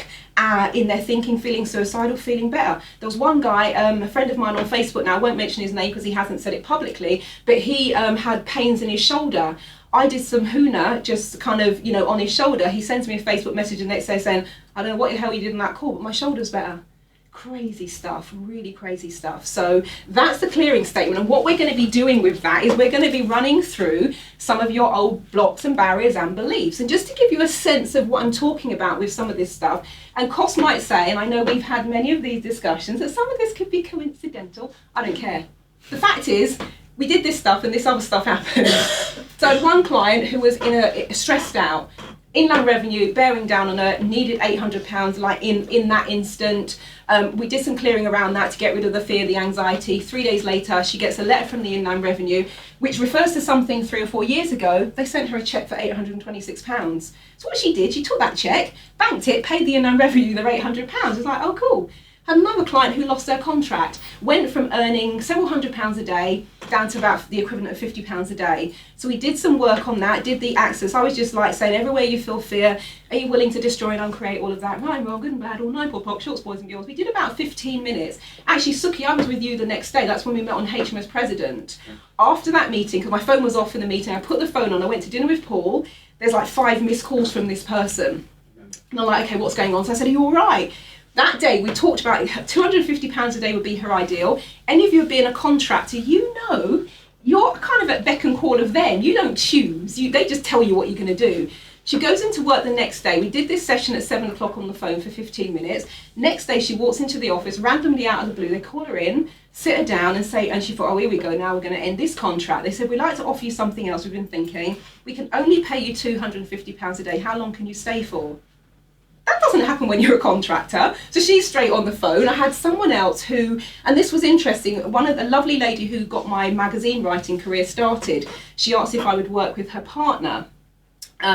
in their thinking, feeling suicidal, feeling better. There was one guy, a friend of mine on Facebook, now I won't mention his name because he hasn't said it publicly, but he had pains in his shoulder. I did some Kuna, just kind of, on his shoulder. He sends me a Facebook message the next day saying, I don't know what the hell you did in that call, but my shoulder's better. Crazy stuff, really crazy stuff. So that's the clearing statement, and what we're going to be doing with that is we're going to be running through some of your old blocks and barriers and beliefs. And just to give you a sense of what I'm talking about with some of this stuff, and Kos might say, and I know we've had many of these discussions, that some of this could be coincidental. I don't care. The fact is, we did this stuff and this other stuff happened. So I had one client who was stressed out, inland revenue bearing down on her, needed £800 like in that instant. We did some clearing around that to get rid of the fear, the anxiety. 3 days later, she gets a letter from the inland revenue, which refers to something 3 or 4 years ago. They sent her a cheque for £826. So what she did, she took that cheque, banked it, paid the inland revenue their £800. It's like, oh, cool. Had another client who lost their contract, went from earning several £100s a day down to about the equivalent of £50 a day. So we did some work on that, did the access. I was just like saying, everywhere you feel fear, are you willing to destroy and uncreate all of that? Right, wrong, good and bad, all 9 pod poc, shorts, boys and girls. We did about 15 minutes. Actually, Suki, I was with you the next day. That's when we met on HMS President. After that meeting, because my phone was off in the meeting, I put the phone on, I went to dinner with Paul. There's like 5 missed calls from this person. And I'm like, okay, what's going on? So I said, are you all right? That day we talked about £250 a day would be her ideal. Any of you being a contractor, you're kind of at beck and call of them. You don't choose, they just tell you what you're going to do. She goes into work the next day. We did this session at 7 o'clock on the phone for 15 minutes. Next day she walks into the office randomly out of the blue. They call her in, sit her down and say, and she thought, oh, here we go, now we're going to end this contract. They said, we'd like to offer you something else. We've been thinking, we can only pay you £250 a day. How long can you stay for? That doesn't happen when you're a contractor. So she's straight on the phone. I had someone else who, and this was interesting, a lovely lady who got my magazine writing career started. She asked if I would work with her partner.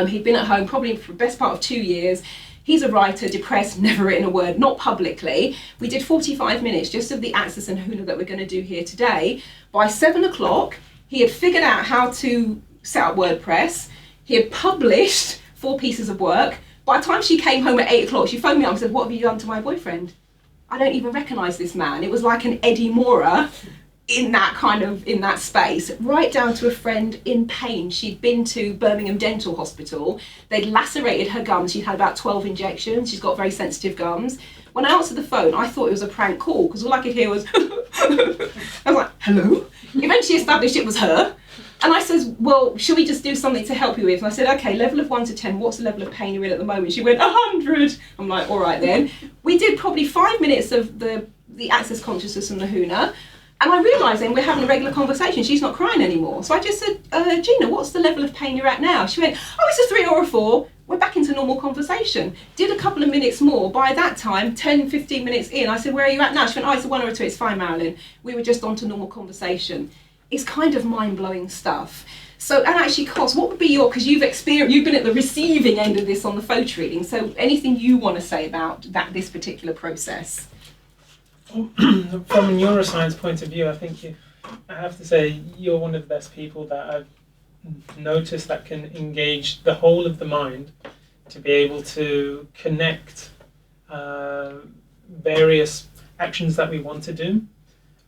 He'd been at home probably for the best part of 2 years. He's a writer, depressed, never written a word, not publicly. We did 45 minutes just of the access and Kuna that we're going to do here today. By 7 o'clock, he had figured out how to set up WordPress. He had published 4 pieces of work. By the time she came home at 8 o'clock, she phoned me up and said, what have you done to my boyfriend? I don't even recognise this man. It was like an Eddie Mora in that space, right down to a friend in pain. She'd been to Birmingham Dental Hospital. They'd lacerated her gums. She'd had about 12 injections. She's got very sensitive gums. When I answered the phone, I thought it was a prank call because all I could hear was, I was like, hello? Eventually established it was her. And I said, well, should we just do something to help you with? And I said, okay, level of 1 to 10, what's the level of pain you're in at the moment? She went, 100. I'm like, all right then. We did probably 5 minutes of the access consciousness and the Kuna. And I realised then we're having a regular conversation. She's not crying anymore. So I just said, Gina, what's the level of pain you're at now? She went, oh, it's a 3 or a 4. We're back into normal conversation. Did a couple of minutes more. By that time, 10, 15 minutes in, I said, where are you at now? She went, oh, it's a 1 or a 2. It's fine, Marilyn. We were just on to normal conversation. It's kind of mind-blowing stuff. So, and actually, Kos, what would be because you've been at the receiving end of this on the photo reading, so anything you want to say about this particular process? From a neuroscience point of view, I have to say you're one of the best people that I've noticed that can engage the whole of the mind to be able to connect various actions that we want to do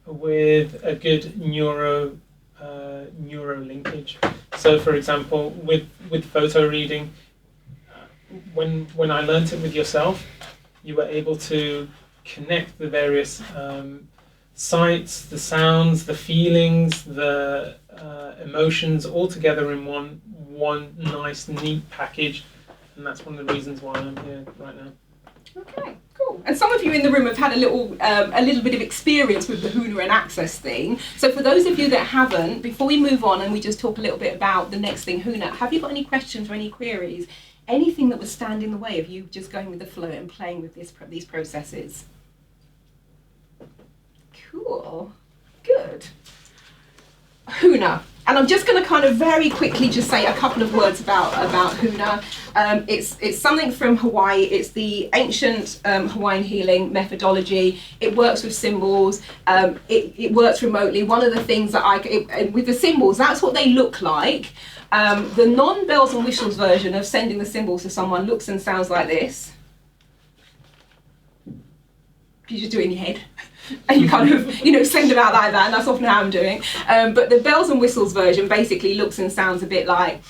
with a good neuro linkage. So, for example, with photo reading, when I learnt it with yourself, you were able to connect the various sights, the sounds, the feelings, the emotions all together in one nice, neat package, and that's one of the reasons why I'm here right now. Okay, cool. And some of you in the room have had a little bit of experience with the Kuna and Access thing. So for those of you that haven't, before we move on and we just talk a little bit about the next thing, Kuna, have you got any questions or any queries? Anything that would stand in the way of you just going with the flow and playing with these processes? Cool. Good. Kuna. And I'm just going to kind of very quickly just say a couple of words about Kuna. It's something from Hawaii. It's the ancient Hawaiian healing methodology. It works with symbols. It works remotely. One of the things that with the symbols, that's what they look like. The non-bells and whistles version of sending the symbols to someone looks and sounds like this. You just do it in your head. And you kind of, send them out like that, and that's often how I'm doing. But the bells and whistles version basically looks and sounds a bit like...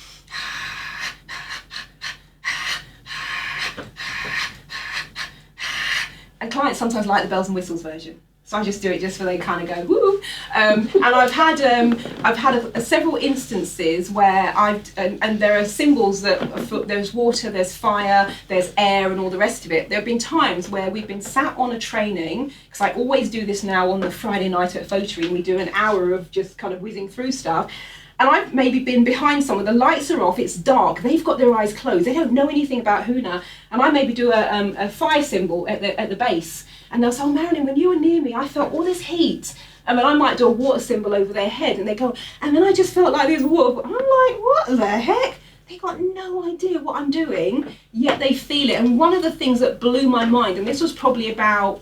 And clients sometimes like the bells and whistles version. So I just do it just so they kind of go woo. And I've had several instances where and there are symbols that there's water, there's fire, there's air, and all the rest of it. There have been times where we've been sat on a training, because I always do this now on the Friday night at Photory. We do an hour of just kind of whizzing through stuff. And I've maybe been behind someone, the lights are off, it's dark, they've got their eyes closed, they don't know anything about Kuna, and I maybe do a fire symbol at the base. And they'll say, oh, Marilyn, when you were near me, I felt all this heat. And then I might do a water symbol over their head, and they go, and then I just felt like there's water. I'm like, what the heck? They got no idea what I'm doing, yet they feel it. And one of the things that blew my mind, and this was probably about,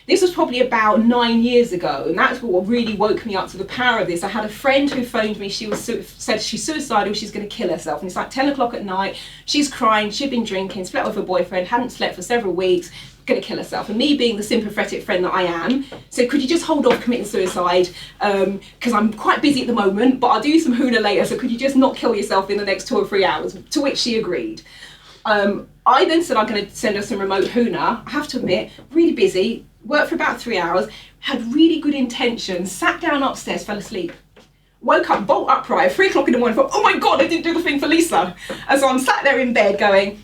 this was probably about 9 years ago, and that's what really woke me up to the power of this. I had a friend who phoned me. She said she's suicidal, she's going to kill herself, and it's like 10 o'clock at night. She's crying, she'd been drinking, split with her boyfriend, hadn't slept for several weeks, going to kill herself. And me, being the sympathetic friend that I am, said, could you just hold off committing suicide, because I'm quite busy at the moment, but I'll do some Kuna later, so could you just not kill yourself in the next 2 or 3 hours? To which she agreed. I then said I'm going to send her some remote Kuna. I have to admit, really busy, worked for about 3 hours, had really good intentions, sat down upstairs, fell asleep. Woke up bolt upright at 3 o'clock in the morning, thought, oh my God, I didn't do the thing for Lisa. And so I'm sat there in bed going,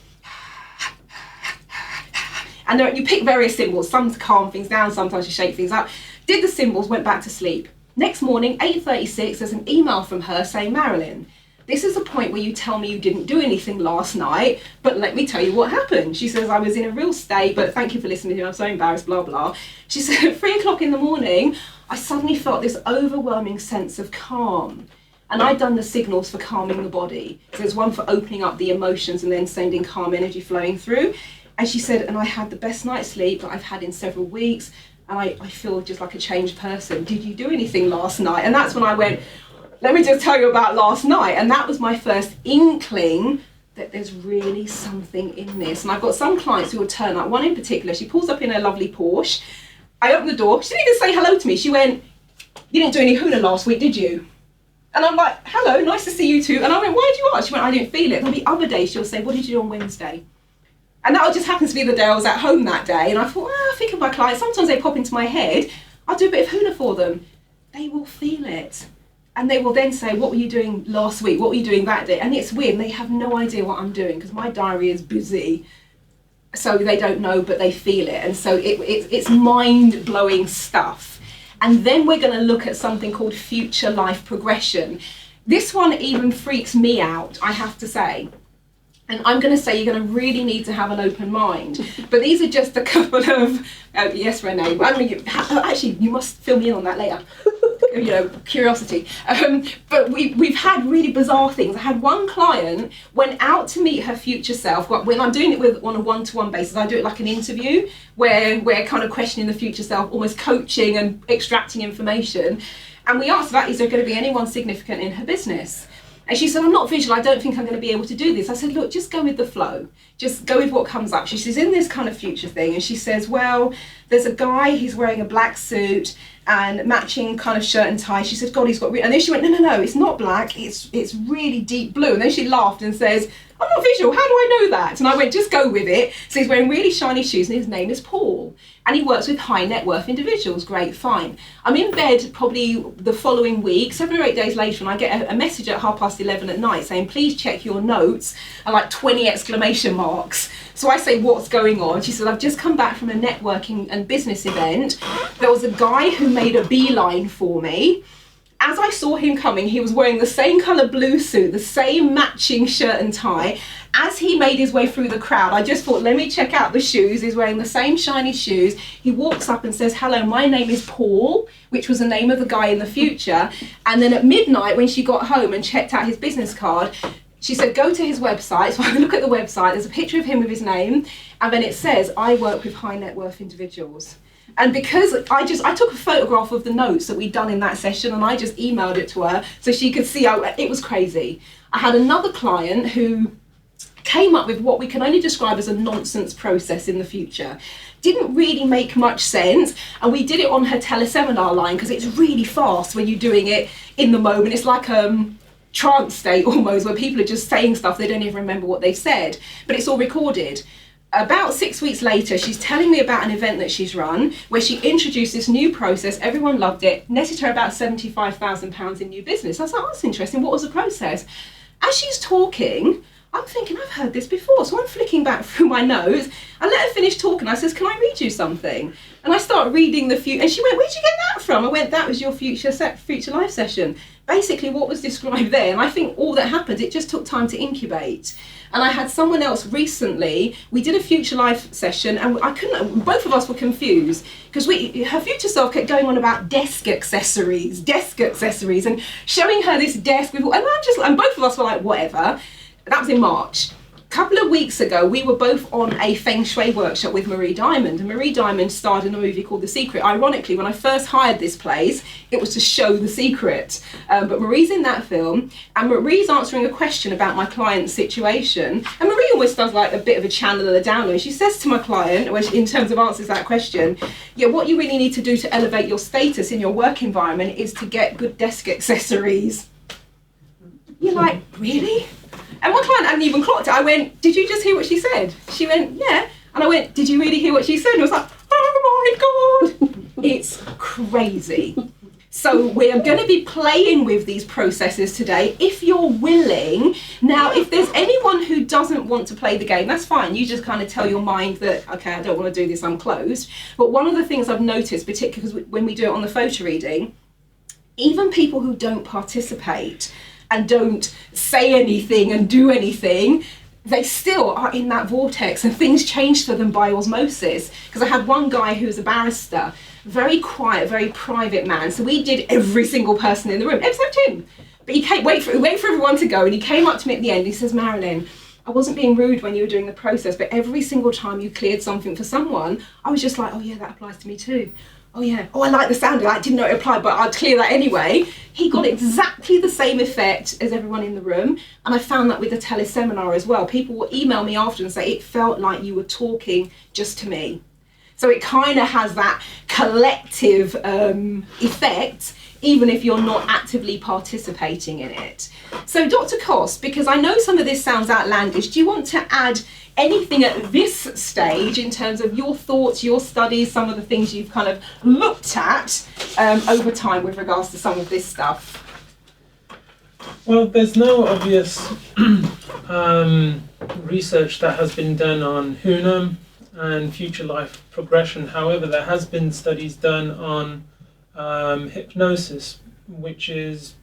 and you pick various symbols, some to calm things down, sometimes to shake things up. Did the symbols, went back to sleep. Next morning, 8:36, there's an email from her saying, Marilyn, this is the point where you tell me you didn't do anything last night, but let me tell you what happened. She says, I was in a real state, but thank you for listening to me, I'm so embarrassed, blah, blah. She said, at 3 o'clock in the morning, I suddenly felt this overwhelming sense of calm. And I'd done the signals for calming the body. So there's one for opening up the emotions and then sending calm energy flowing through. And she said, and I had the best night's sleep that I've had in several weeks, and I feel just like a changed person. Did you do anything last night? And that's when I went, let me just tell you about last night. And that was my first inkling that there's really something in this. And I've got some clients who will turn up. One in particular, she pulls up in her lovely Porsche. I open the door. She didn't even say hello to me. She went, you didn't do any Kuna last week, did you? And I'm like, hello, nice to see you too. And I went, why did you ask? She went, I didn't feel it. There'll be other days she'll say, what did you do on Wednesday? And that just happens to be the day I was at home that day. And I thought, I think of my clients, sometimes they pop into my head. I'll do a bit of Kuna for them. They will feel it. And they will then say, what were you doing last week? What were you doing that day? And it's weird, they have no idea what I'm doing because my diary is busy. So they don't know, but they feel it. And so it's mind-blowing stuff. And then we're going to look at something called future life progression. This one even freaks me out, I have to say. And I'm going to say you're going to really need to have an open mind. But these are just a couple of, yes, Renee, I mean, actually, you must fill me in on that later. Curiosity. But we've had really bizarre things. I had one client went out to meet her future self. When I'm doing it on a one-to-one basis, I do it like an interview where we're kind of questioning the future self, almost coaching and extracting information. And we asked that, is there going to be anyone significant in her business? And she said, I'm not visual, I don't think I'm going to be able to do this. I said, look, just go with the flow. Just go with what comes up. She's in this kind of future thing, and she says, well, there's a guy, he's wearing a black suit and matching kind of shirt and tie. She said, God, he's got and then she went, no, it's not black, it's really deep blue. And then she laughed and says, I'm not visual, how do I know that? And I went, just go with it. So he's wearing really shiny shoes, and his name is Paul. And he works with high net worth individuals. Great, fine. I'm in bed probably the following week, 7 or 8 days later, and I get a message at 11:30 at night saying, please check your notes, and like 20 exclamation marks. So I say, what's going on? She said, I've just come back from a networking and business event. There was a guy who made a beeline for me. As I saw him coming, he was wearing the same colour blue suit, the same matching shirt and tie. As he made his way through the crowd, I just thought, let me check out the shoes. He's wearing the same shiny shoes. He walks up and says, hello, my name is Paul, which was the name of the guy in the future. And then at midnight, when she got home and checked out his business card, she said, go to his website. So I look at the website, there's a picture of him with his name, and then it says, I work with high net worth individuals. And because I took a photograph of the notes that we'd done in that session, and I just emailed it to her so she could see how it was crazy. I had another client who came up with what we can only describe as a nonsense process in the future. Didn't really make much sense, and we did it on her teleseminar line because it's really fast when you're doing it in the moment. It's like trance state almost, where people are just saying stuff, they don't even remember what they said, but it's all recorded. About 6 weeks later, she's telling me about an event that she's run where she introduced this new process. Everyone loved it, netted her about £75,000 in new business. I was like, oh, that's interesting. What was the process? As she's talking, I'm thinking, I've heard this before. So I'm flicking back through my notes. I let her finish talking. I says, can I read you something? And I start reading and she went, where'd you get that from? I went, that was your future life session. Basically what was described there, and I think all that happened, it just took time to incubate. And I had someone else recently, we did a future life session, and both of us were confused because her future self kept going on about desk accessories, and showing her this desk with, and both of us were like, whatever. That was in March. A couple of weeks ago, we were both on a Feng Shui workshop with Marie Diamond, and Marie Diamond starred in a movie called The Secret. Ironically, when I first hired this place, it was to show The Secret, but Marie's in that film, and Marie's answering a question about my client's situation, and Marie almost does like a bit of a channel and a download. She says to my client, in terms of answers that question, yeah, what you really need to do to elevate your status in your work environment is to get good desk accessories. You're like, really? And my client hadn't even clocked it. I went, did you just hear what she said? She went, yeah. And I went, did you really hear what she said? And I was like, oh my God. It's crazy. So we're going to be playing with these processes today, if you're willing. Now, if there's anyone who doesn't want to play the game, that's fine. You just kind of tell your mind that, okay, I don't want to do this, I'm closed. But one of the things I've noticed, particularly because when we do it on the photo reading, even people who don't participate and don't say anything and do anything, they still are in that vortex, and things change for them by osmosis. Because I had one guy who was a barrister, very quiet, very private man. So we did every single person in the room, except him. But he wait for everyone to go, and he came up to me at the end. He says, Marilyn, I wasn't being rude when you were doing the process, but every single time you cleared something for someone, I was just like, oh yeah, that applies to me too. Oh yeah, oh I like the sound of that, I didn't know it applied, but I'd clear that anyway. He got exactly the same effect as everyone in the room, and I found that with the teleseminar as well. People will email me after and say, it felt like you were talking just to me. So it kind of has that collective effect, even if you're not actively participating in it. So Dr. Kost, because I know some of this sounds outlandish, do you want to add anything at this stage in terms of your thoughts, your studies, some of the things you've kind of looked at over time with regards to some of this stuff? Well, there's no obvious research that has been done on Kuna and future life progression. However, there has been studies done on hypnosis, which is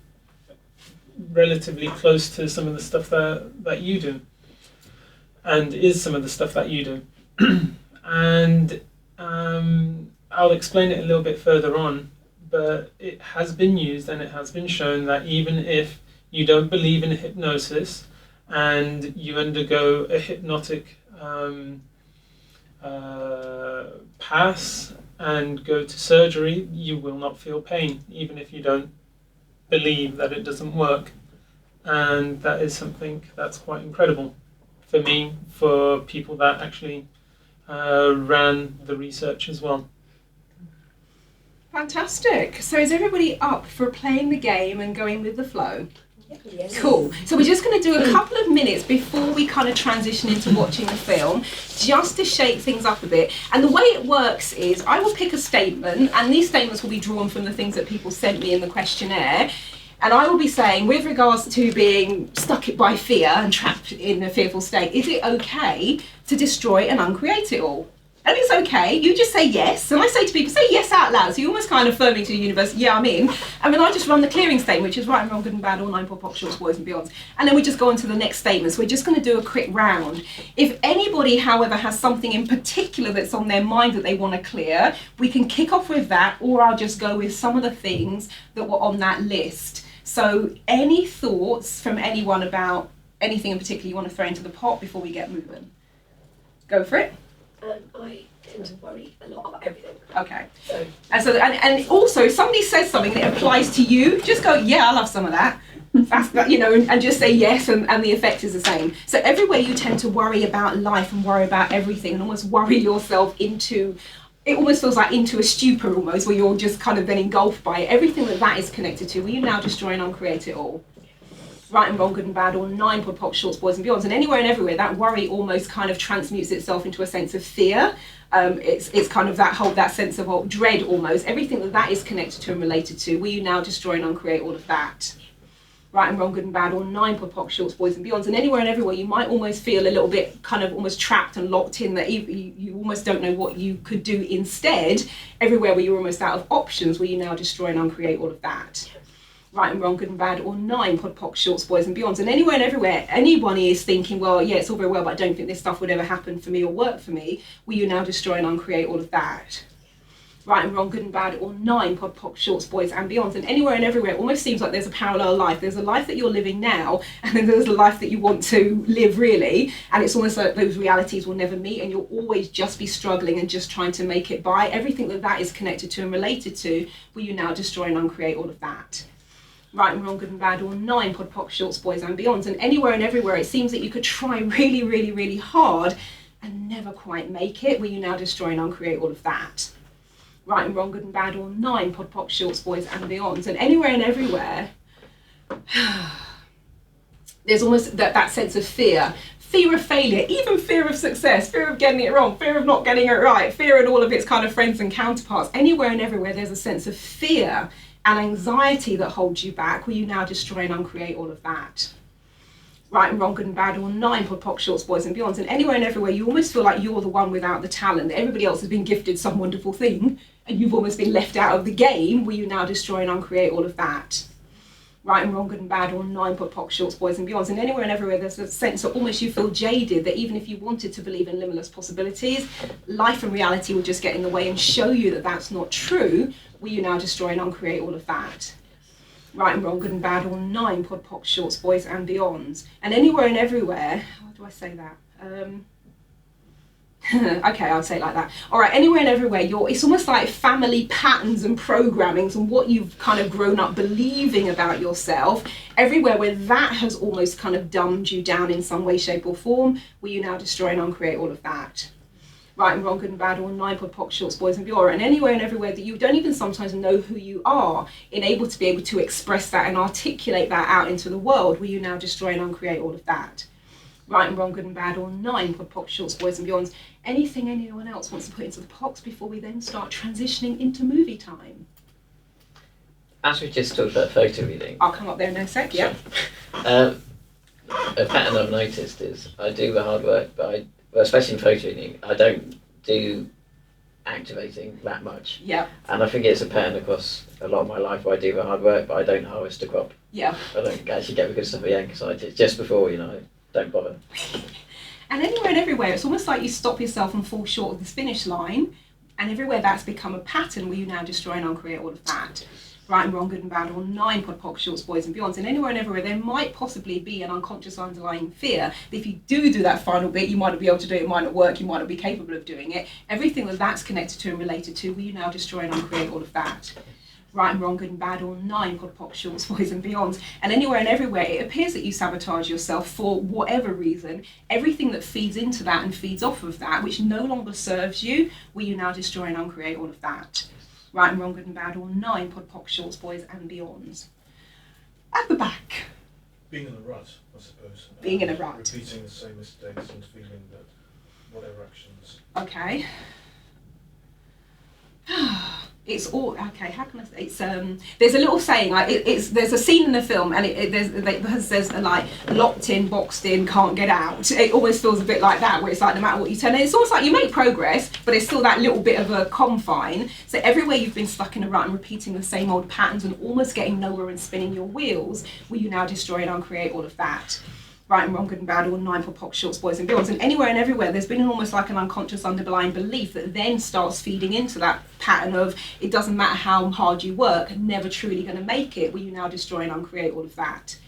relatively close to some of the stuff that you do, and is some of the stuff that you do. And I'll explain it a little bit further on, but it has been used and it has been shown that even if you don't believe in hypnosis and you undergo a hypnotic pass and go to surgery, you will not feel pain, even if you don't believe that it doesn't work. And that is something that's quite incredible for me, for people that actually ran the research as well. Fantastic. So is everybody up for playing the game and going with the flow? Yes. Cool. So we're just going to do a couple of minutes before we kind of transition into watching the film, just to shake things up a bit. And the way it works is I will pick a statement, and these statements will be drawn from the things that people sent me in the questionnaire. And I will be saying, with regards to being stuck by fear and trapped in a fearful state, is it okay to destroy and uncreate it all? And if it's okay, you just say yes. And I say to people, say yes out loud. So you're almost kind of affirming to the universe, yeah, I'm in. And then I just run the clearing statement, which is right and wrong, good and bad, all nine, pop, pop, shorts, boys and beyonds. And then we just go on to the next statement. So we're just going to do a quick round. If anybody, however, has something in particular that's on their mind that they want to clear, we can kick off with that, or I'll just go with some of the things that were on that list. So any thoughts from anyone about anything in particular you want to throw into the pot before we get moving? Go for it. I tend to worry a lot about everything. Okay. So, And also, if somebody says something that applies to you, just go, yeah, I love some of that. That's, you know, and just say yes, and the effect is the same. So everywhere you tend to worry about life and worry about everything and almost worry yourself into, it almost feels like into a stupor almost, where you're just kind of then engulfed by it. Everything that is connected to, will you now destroy and uncreate it all? Right and wrong, good and bad, or nine, pod, pop, shorts, boys and beyonds. And anywhere and everywhere, that worry almost kind of transmutes itself into a sense of fear. It's kind of that sense of dread almost. Everything that is connected to and related to, will you now destroy and uncreate all of that? Right and wrong, good and bad, or nine, pod, pop, shorts, boys and beyonds. And anywhere and everywhere, you might almost feel a little bit kind of almost trapped and locked in, that you almost don't know what you could do instead. Everywhere where you're almost out of options, will you now destroy and uncreate all of that? Right and wrong, good and bad, or nine, pod, pop, shorts, boys and beyonds. And anywhere and everywhere, anyone is thinking, well, yeah, it's all very well, but I don't think this stuff would ever happen for me or work for me. Will you now destroy and uncreate all of that? Right and wrong, good and bad, or nine, pod, pop, shorts, boys and beyonds. And anywhere and everywhere, it almost seems like there's a parallel life. There's a life that you're living now, and then there's a life that you want to live really. And it's almost like those realities will never meet, and you'll always just be struggling and just trying to make it by. Everything that is connected to and related to, will you now destroy and uncreate all of that? Right and wrong, good and bad, or nine, pod, pop, shorts, boys and beyonds. And anywhere and everywhere, it seems that you could try really, really, really hard and never quite make it. Will you now destroy and uncreate all of that? Right and wrong, good and bad, or nine, pod, pop, shorts, boys and beyonds. And anywhere and everywhere, there's almost that sense of fear. Fear of failure, even fear of success, fear of getting it wrong, fear of not getting it right, fear and all of its kind of friends and counterparts. Anywhere and everywhere, there's a sense of fear and anxiety that holds you back. Will you now destroy and uncreate all of that? Right and wrong, good and bad, or nine, pod, pop, shorts, boys and beyonds. And anywhere and everywhere, you almost feel like you're the one without the talent. Everybody else has been gifted some wonderful thing, and you've almost been left out of the game. Will you now destroy and uncreate all of that? Right and wrong, good and bad, or nine, pod, pop, shorts, boys and beyonds. And anywhere and everywhere, there's a sense that almost you feel jaded, that even if you wanted to believe in limitless possibilities, life and reality will just get in the way and show you that that's not true. Will you now destroy and uncreate all of that? Right and wrong, good and bad, or nine, pod, pop, shorts, boys and beyonds. And anywhere and everywhere, how do I say that? Okay, I'll say it like that. All right, anywhere and everywhere, it's almost like family patterns and programmings and what you've kind of grown up believing about yourself. Everywhere where that has almost kind of dumbed you down in some way, shape or form, will you now destroy and uncreate all of that? Right and wrong, good and bad, or nine, pod, pop, shorts, boys and beyond. And anywhere and everywhere that you don't even sometimes know who you are, able to express that and articulate that out into the world, will you now destroy and uncreate all of that? Right and wrong, good and bad, or nine, pod, pop, shorts, boys and beyonds. Anything anyone else wants to put into the box before we then start transitioning into movie time? As we just talked about photo reading, I'll come up there in a sec, yeah. a pattern I've noticed is I do the hard work, but especially in photo reading, I don't do activating that much. Yeah. And I think it's a pattern across a lot of my life where I do the hard work, but I don't harvest a crop. Yeah. I don't actually get the good stuff at the end because I just before, don't bother. And anywhere and everywhere, it's almost like you stop yourself and fall short of the finish line. And everywhere that's become a pattern, will you now destroy and uncreate all of that? Right and wrong, good and bad, or nine, pod, pop, shorts, boys and beyonds. And anywhere and everywhere, there might possibly be an unconscious underlying fear that if you do that final bit, you might not be able to do it, it might not work, you might not be capable of doing it. Everything that's connected to and related to, will you now destroy and uncreate all of that? right and wrong, good and bad, or 9, pod, poc, shorts, boys and beyonds. And anywhere and everywhere, it appears that you sabotage yourself for whatever reason. Everything that feeds into that and feeds off of that, which no longer serves you, will you now destroy and uncreate all of that. Right and wrong, good and bad, or 9, pod, poc, shorts, boys and beyonds. At the back. Being in a rut, I suppose. Being in a rut. Repeating the same mistakes and feeling that whatever actions. Okay. It's all okay. How can I say? It's there's a little saying. Like there's a scene in the film, and there's like locked in, boxed in, can't get out. It always feels a bit like that, where it's like no matter what you turn, it's almost like you make progress, but there's still that little bit of a confine. So everywhere you've been stuck in a rut and repeating the same old patterns and almost getting nowhere and spinning your wheels, will you now destroy and uncreate all of that? Right and wrong, good and bad, or 9, pod, poc, shorts, boys and beyonds. And anywhere and everywhere, there's been almost like an unconscious underlying belief that then starts feeding into that pattern of it doesn't matter how hard you work, never truly going to make it. Will you now destroy and uncreate all of that?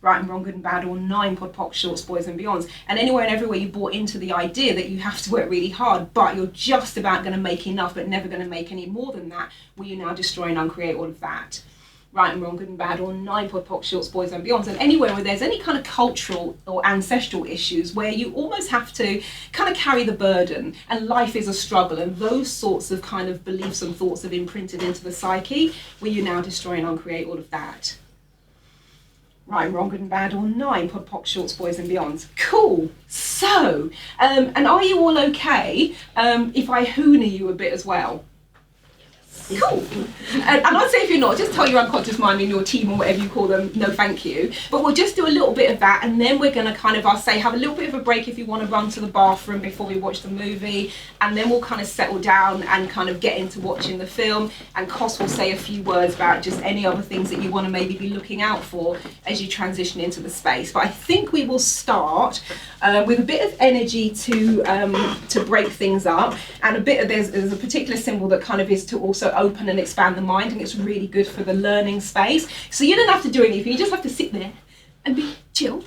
Right and wrong, good and bad, or 9, pod, poc, shorts, boys and beyonds. And anywhere and everywhere you bought into the idea that you have to work really hard, but you're just about going to make enough, but never going to make any more than that. Will you now destroy and uncreate all of that? Right and wrong, good and bad, or 9, pod, poc, shorts, boys and beyonds. And anywhere where there's any kind of cultural or ancestral issues where you almost have to kind of carry the burden and life is a struggle, and those sorts of kind of beliefs and thoughts have imprinted into the psyche, will you now destroy and uncreate all of that? Right and wrong, good and bad, or 9, pod, poc, shorts, boys and beyonds. Cool. So, and are you all okay if I hooner you a bit as well? Cool. And I'd say if you're not, just tell your unconscious mind and your team or whatever you call them, no thank you. But we'll just do a little bit of that, and then we're going to kind of, I'll say, have a little bit of a break if you want to run to the bathroom before we watch the movie, and then we'll kind of settle down and kind of get into watching the film, and Cos will say a few words about just any other things that you want to maybe be looking out for as you transition into the space. But I think we will start with a bit of energy to break things up, and a bit of there's a particular symbol that kind of is to also open and expand the mind, and it's really good for the learning space. So you don't have to do anything, you just have to sit there and be chilled